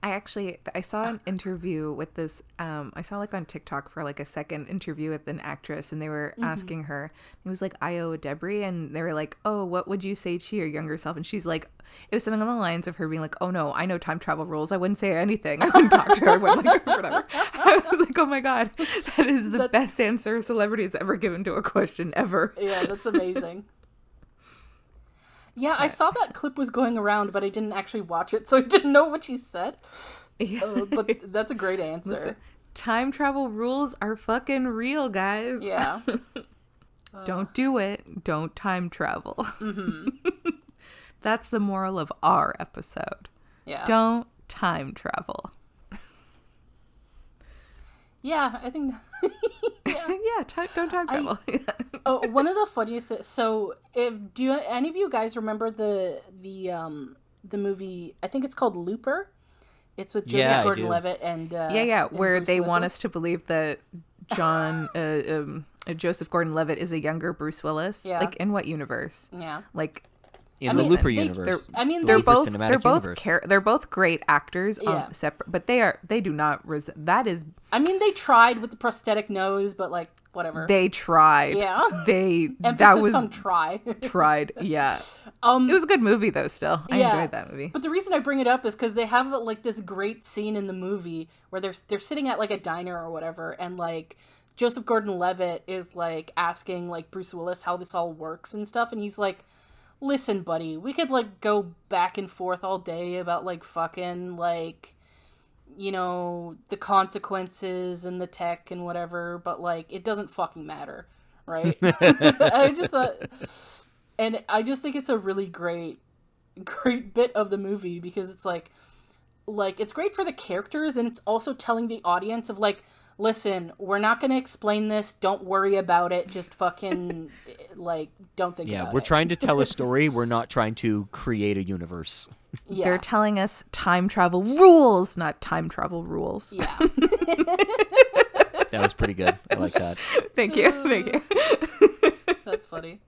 I saw an interview with this, I saw like on TikTok for like a second interview with an actress, and they were asking her, it was like Io Debris, and they were like, oh, what would you say to your younger self? And she's like, it was something on the lines of her being like, oh no, I know time travel rules, I wouldn't say anything, I wouldn't talk to her, I wouldn't like her, or whatever. I was like, oh my god, that is the best answer a celebrity has ever given to a question ever. yeah, that's amazing. Yeah, I saw that clip was going around, but I didn't actually watch it, so I didn't know what she said. But that's a great answer. Listen, time travel rules are fucking real, guys. Yeah. Don't do it. Don't time travel. Mm-hmm. That's the moral of our episode. Yeah. Don't time travel. Yeah, I think. Yeah, don't time travel. Oh, one of the funniest. So, any of you guys remember the movie? I think it's called Looper. It's with Joseph Yeah, I do. Gordon-Levitt and Yeah, and where Bruce they want Willis. us to believe that Joseph Gordon-Levitt is a younger Bruce Willis. Yeah. Like, in what universe? Yeah. Like, In I the mean, Looper they- universe. I mean, they're they- both cinematic universe. they're both great actors Yeah. separate, but they do not that is I mean, they tried with the prosthetic nose, but like whatever. they tried. Yeah. They Emphasis that was on try. tried. Yeah. It was a good movie though. Still, I enjoyed that movie. But the reason I bring it up is because they have like this great scene in the movie where they're sitting at like a diner or whatever, and like Joseph Gordon-Levitt is like asking like Bruce Willis how this all works and stuff, and he's like, listen, buddy, we could like go back and forth all day about like fucking like, you know, the consequences and the tech and whatever, but like it doesn't fucking matter, right? I just thought, and I just think it's a really great bit of the movie because it's like it's great for the characters, and it's also telling the audience of like, listen, we're not going to explain this. Don't worry about it. Just fucking, like, don't think about it. Yeah, we're trying to tell a story. We're not trying to create a universe. Yeah. They're telling us time travel rules, not time travel rules. Yeah. That was pretty good. I like that. Thank you. Thank you. That's funny.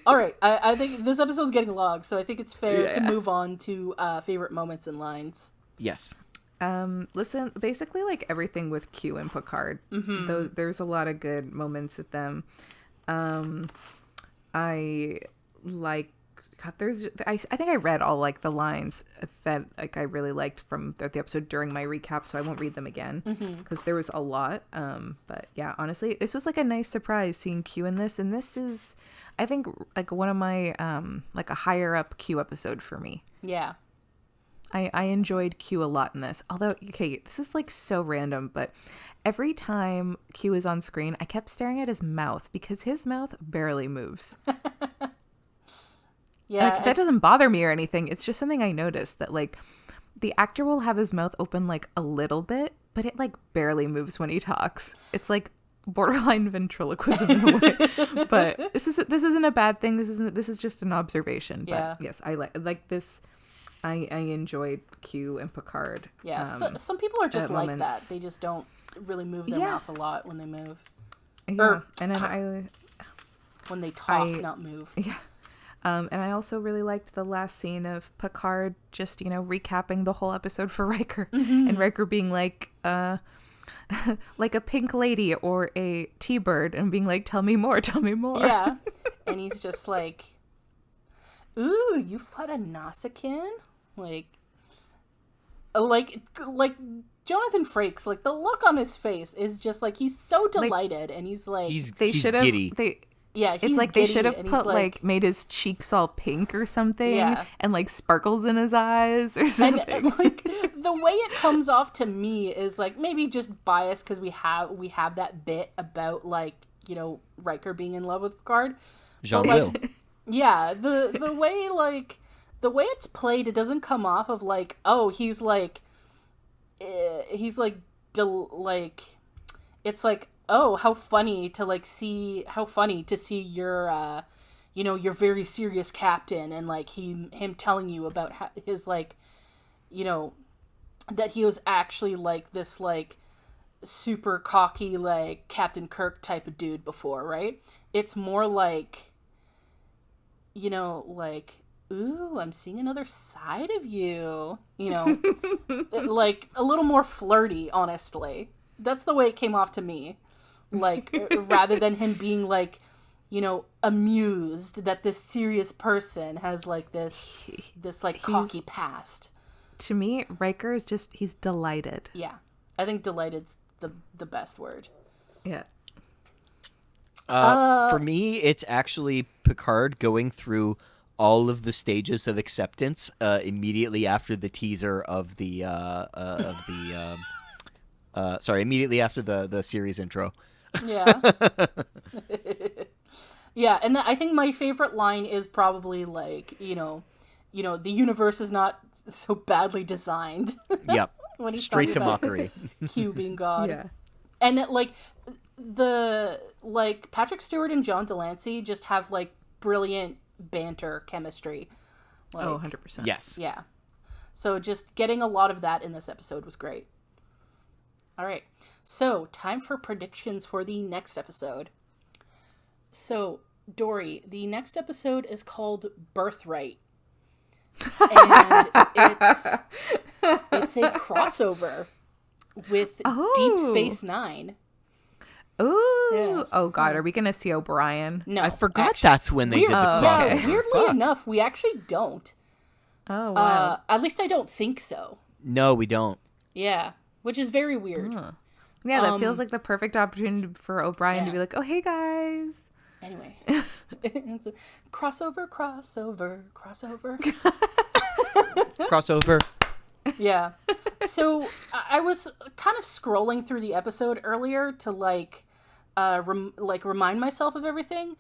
All right. I think this episode's getting long, so I think it's fair to Yeah. move on to favorite moments and lines. Yes. Listen, basically like everything with Q and Picard. Though there's a lot of good moments with them. I like. God, I think I read all like the lines that like I really liked from the episode during my recap, so I won't read them again because there was a lot. But yeah, honestly, this was like a nice surprise seeing Q in this, and this is, I think, like one of my like a higher up Q episode for me. Yeah. I enjoyed Q a lot in this. Although, okay, this is like so random, but every time Q is on screen, I kept staring at his mouth because his mouth barely moves. Yeah. Like, that doesn't bother me or anything. It's just something I noticed that like the actor will have his mouth open like a little bit, but it like barely moves when he talks. It's like borderline ventriloquism in a way. But this isn't a bad thing. This is just an observation. But Yeah. yes, I like this. I enjoyed Q and Picard. Yeah. Some people are just like moments. that. They just don't really move their Yeah. mouth a lot when they move. Yeah, and then When they talk, not move. Yeah. And I also really liked the last scene of Picard just, recapping the whole episode for Riker. And Riker being like, like a pink lady or a T-bird, and being like, tell me more, tell me more. Yeah. And he's just like, ooh, you fought a Nausicaan? Like Jonathan Frakes, like the look on his face is just like he's so delighted, and he's like, He's giddy. yeah, he's It's like they giddy, should have and put he's like made his cheeks all pink or something, Yeah. and like sparkles in his eyes or something. and like the way it comes off to me is like maybe just biased because we have that bit about like Riker being in love with Picard. Jean-Will. Yeah, the way it's played, it doesn't come off of like, oh, it's like, oh, how funny to see your your very serious captain, and like him telling you about his like that he was actually like this like super cocky like Captain Kirk type of dude before, right? It's more like like, ooh, I'm seeing another side of you, like a little more flirty, honestly. That's the way it came off to me. Like, rather than him being like, amused that this serious person has like this like cocky past. To me, Riker is he's delighted. Yeah. I think delighted's the best word. Yeah. For me, it's actually Picard going through all of the stages of acceptance immediately after the teaser of the immediately after the series intro. Yeah. Yeah, and I think my favorite line is probably like, the universe is not so badly designed. Yep. When he's Straight to talking about mockery. Q being God. Yeah. And Patrick Stewart and John Delancey just have like brilliant banter chemistry. Like, 100%. Yes. Yeah. So just getting a lot of that in this episode was great. All right. So, time for predictions for the next episode. So, Dory, the next episode is called Birthright. And it's a crossover with Deep Space Nine. Ooh. Yeah. Oh, God. Are we going to see O'Brien? No. I forgot actually, that's when they did the crossover. Yeah, weirdly enough, we actually don't. Oh, wow. At least I don't think so. No, we don't. Yeah, which is very weird. Yeah, that feels like the perfect opportunity for O'Brien to yeah. be like, oh, hey, guys. Anyway, it's a crossover. Crossover. Yeah. So I was kind of scrolling through the episode earlier to remind myself of everything,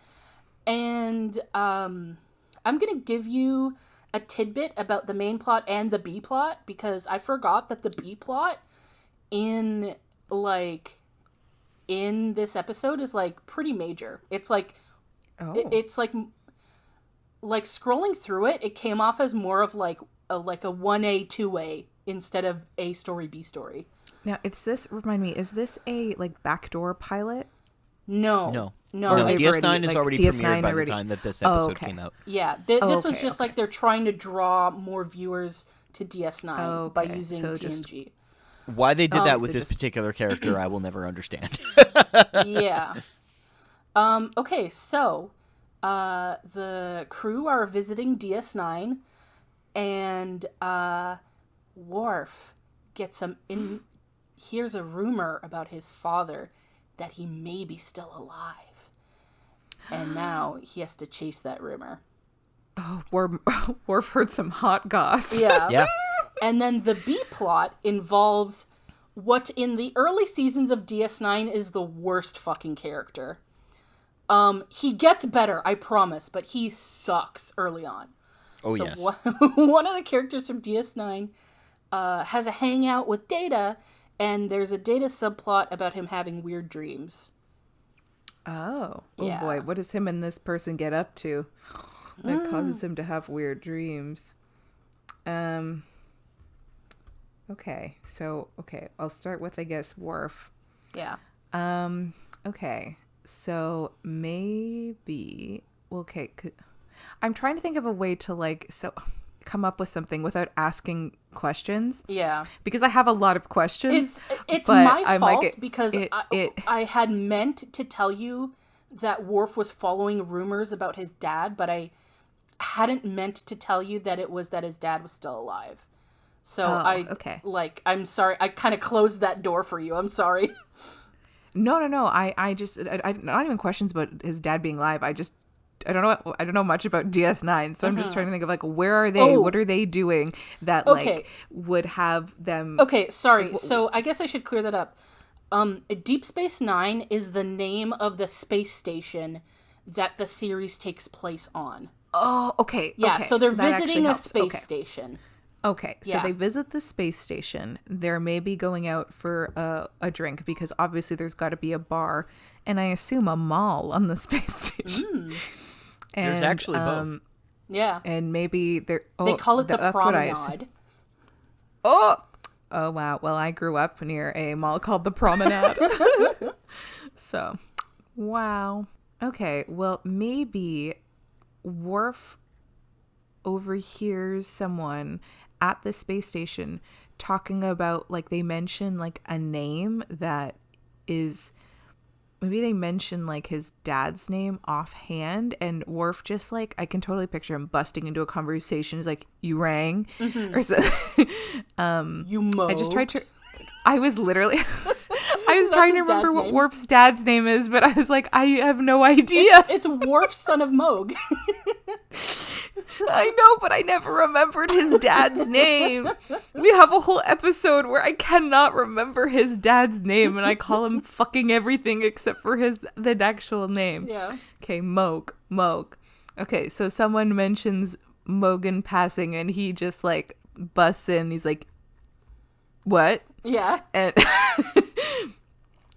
and I'm gonna give you a tidbit about the main plot and the B plot because I forgot that the B plot in this episode is like pretty major. It's like it's like scrolling through it came off as more of like a 1A 2A instead of A story B story. Now, remind me, is this a like backdoor pilot? No. DS9 is already DS9 premiered by the already- time that this episode okay. came out. Yeah, this was okay, just okay. like they're trying to draw more viewers to DS9 by Okay, using so TNG. Why they did that with so this just- particular character, I will never understand. Yeah. Okay, so the crew are visiting DS9, and Worf gets hears a rumor about his father that he may be still alive, and now he has to chase that rumor. Oh, Worf heard some hot goss. Yeah. Yeah. And then the B plot involves what in the early seasons of DS9 is the worst fucking character. He gets better, I promise, but he sucks early on. Oh, So yes. one of the characters from DS9 has a hangout with Data, and there's a Data subplot about him having weird dreams. Oh Yeah. boy, what does him and this person get up to that causes him to have weird dreams? Okay, I'll start with, I guess, Worf. Yeah. Okay, so maybe, okay, I'm trying to think of a way to like come up with something without asking questions. Yeah. Because I have a lot of questions. It's but my I'm fault like, because I had meant to tell you that Worf was following rumors about his dad, but I hadn't meant to tell you that it was that his dad was still alive. So okay. I'm sorry. I kind of closed that door for you. I'm sorry. No. I just not even questions about his dad being alive. I don't know much about DS9, so I'm just trying to think of like where are they? Oh. What are they doing that like would have them? Okay, sorry. So I guess I should clear that up. Deep Space Nine is the name of the space station that the series takes place on. Oh, okay. Yeah, okay. so they're that actually visiting a helps. space station. Okay, so Yeah. they visit the space station. They're maybe going out for a drink because obviously there's got to be a bar and I assume a mall on the space station. There's actually both. Yeah. And maybe they're They call it the that's what I assume. Promenade. Oh wow. Well, I grew up near a mall called the Promenade. So, wow. Okay, well, maybe Worf overhears someone at the space station talking about, like, they mention like a name that is, maybe they mention like his dad's name offhand, and Worf just like, I can totally picture him busting into a conversation. He's like, "You rang," or something. You mo. I just tried to. I was literally. I was That's trying to his remember dad's what name? Worf's dad's name is, but I was like, I have no idea. It's Worf, son of Moog. I know, but I never remembered his dad's name. We have a whole episode where I cannot remember his dad's name, and I call him fucking everything except for the actual name. Yeah. Okay, Moog. Okay, so someone mentions Moog in passing, and he just like busts in. He's like, "What?" Yeah. And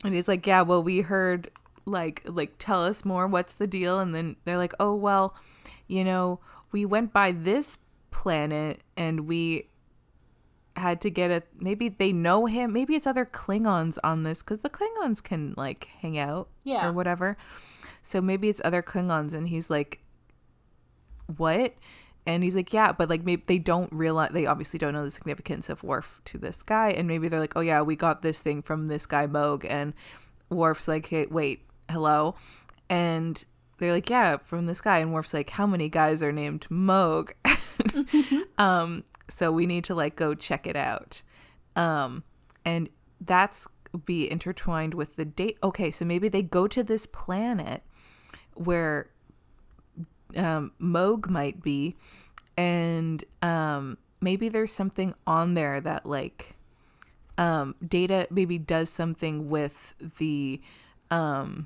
and he's like, "Yeah, well, we heard like tell us more. What's the deal?" And then they're like, "Oh, well, we went by this planet and we had to get maybe they know him. Maybe it's other Klingons on this, because the Klingons can like hang out or whatever. So maybe it's other Klingons." And he's like, "What?" And he's like, "Yeah, but like maybe they obviously don't know the significance of Worf to this guy. And maybe they're like, oh yeah, we got this thing from this guy Moog." And Worf's like, "Hey, wait, hello?" And they're like, "Yeah, from this guy." And Worf's like, "How many guys are named Moog?" So we need to like go check it out. And that's be intertwined with the date. Okay, so maybe they go to this planet where Moog might be, and maybe there's something on there that like Data maybe does something with the I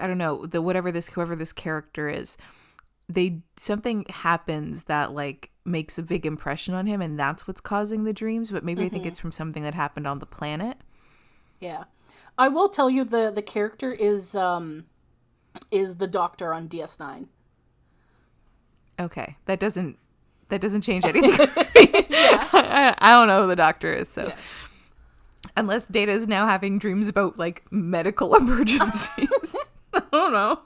don't know, whoever this character is, something happens that like makes a big impression on him, and that's what's causing the dreams. But maybe I think it's from something that happened on the planet. Yeah. I will tell you the character is the Doctor on DS9. Okay, that doesn't change anything. I don't know who the Doctor is, so unless Data is now having dreams about like medical emergencies. I don't know.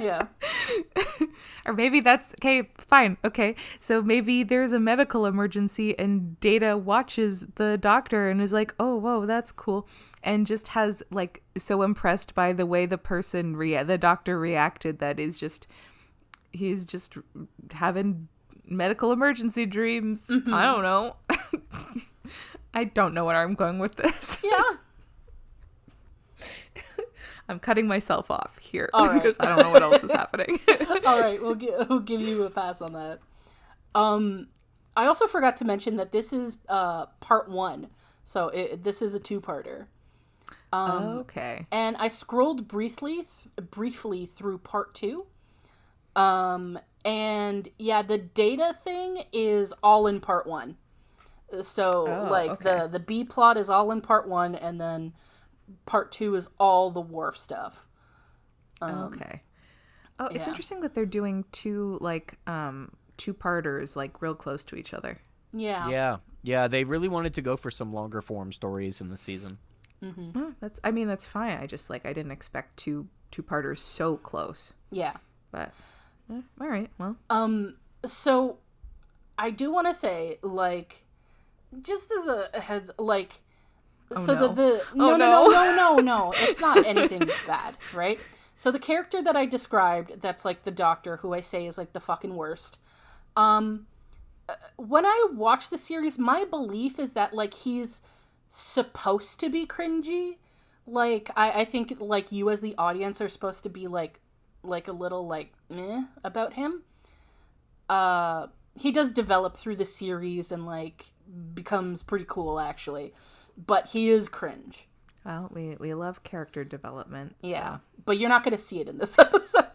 Yeah. Or maybe that's okay, fine. Okay. So maybe there's a medical emergency and Data watches the Doctor and is like, "Oh, whoa, that's cool." And just has like so impressed by the way the Doctor reacted that he's just having medical emergency dreams. I don't know. I don't know where I'm going with this. Yeah. I'm cutting myself off here Right. because I don't know what else is happening. All right, we'll give you a pass on that. I also forgot to mention that this is part 1, so this is a 2-parter. Okay. And I scrolled briefly through part 2. And yeah, the Data thing is all in part 1. So the B plot is all in part 1, and then part 2 is all the Worf stuff. Okay. Oh, it's interesting that they're doing two two-parters like real close to each other. Yeah. Yeah. They really wanted to go for some longer form stories in the season. That's fine. I just I didn't expect two two-parters so close. Yeah. But all right, well, So I do want to say, like, just as a heads, like, so no. no, it's not anything bad, right? So the character that I described, that's like the doctor, who I say is like the fucking worst. When I watch the series, my belief is that like he's supposed to be cringy. Like I think like you as the audience are supposed to be like a little like meh about him. He does develop through the series and like becomes pretty cool actually, but he is cringe. well, we love character development. Yeah, So. but you're not going to see it in this episode.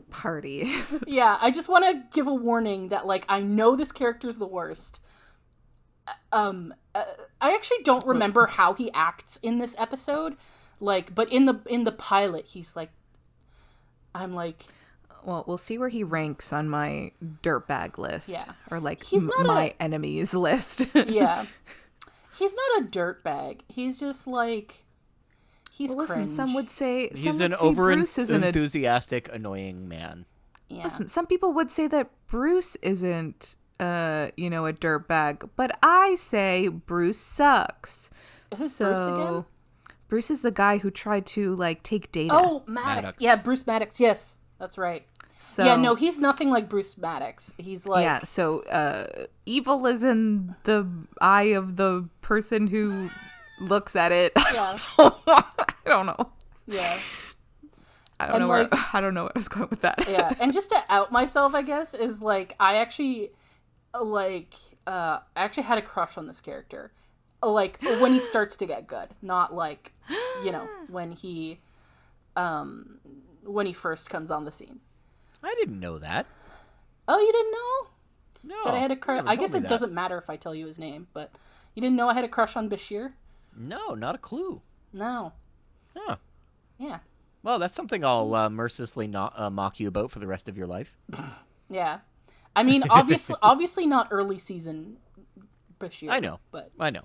Party. Yeah, I just want to give a warning that like I know this character's the worst. I actually don't remember how he acts in this episode, like, but in the pilot he's like, I'm like. Well, we'll see where he ranks on my dirtbag list. Yeah. Or like He's not my enemies list. Yeah. He's not a dirtbag. He's just like he's Well, listen, cringe. Some would say He's some an would say over Bruce isn't enthusiastic, annoying man. Yeah. Listen, some people would say that Bruce isn't a dirtbag, but I say Bruce sucks. Who's Bruce again? Bruce is the guy who tried to like take Data. Oh, Maddox. Yeah, Bruce Maddox. Yes, that's right. So, yeah, no, he's nothing like Bruce Maddox. He's like yeah, so evil is in the eye of the person who looks at it. Yeah. I don't know. Yeah. I don't And, know like- where I don't know where I was going with that. Yeah, and just to out myself, I guess, is like I actually had a crush on this character. Like when he starts to get good, not like, when he first comes on the scene. I didn't know that. Oh, you didn't know? No. That I had a crush. never I told guess me it that. doesn't matter if I tell you his name, but you didn't know I had a crush on Bashir? No, not a clue. No. Huh. Yeah. Well, that's something I'll mercilessly not mock you about for the rest of your life. Yeah. I mean, obviously not early season Bashir. I know. But I know.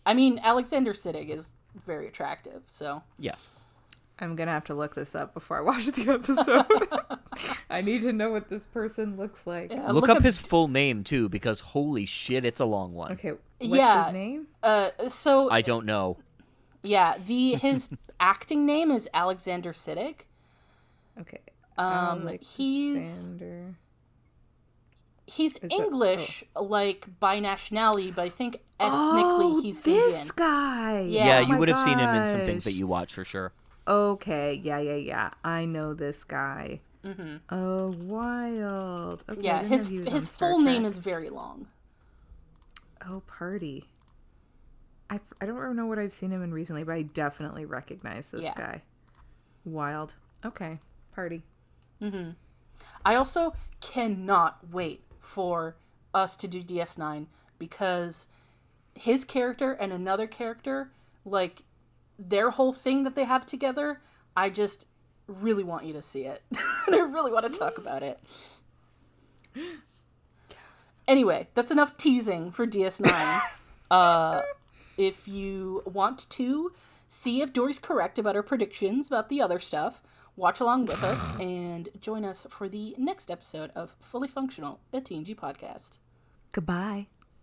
I mean, Alexander Siddig is very attractive, so Yes. I'm gonna have to look this up before I watch the episode. I need to know what this person looks like. yeah, Look up his full name too, because holy shit, it's a long one. Okay, what's Yeah. his name? So I don't know. yeah, his acting name is Alexander Siddig. Okay. He's that- English, like by nationality, but I think ethnically he's this Indian. guy. Yeah. Yeah, Oh you my would have seen him in some things gosh. that you watch for sure. Okay, yeah. I know this guy. Mm-hmm. Oh, wild. Okay, I Yeah, didn't know he was on his Star full name Trek. is very long. Oh, Party. I don't know what I've seen him in recently, but I definitely recognize this Yeah. guy. Wild. Okay, Party. I also cannot wait for us to do DS9 because his character and another character, like their whole thing that they have together, I just really want you to see it. And I really want to talk about it. Anyway, that's enough teasing for DS9. If you want to see if Dory's correct about her predictions about the other stuff, watch along with us and join us for the next episode of Fully Functional, a TNG podcast. Goodbye.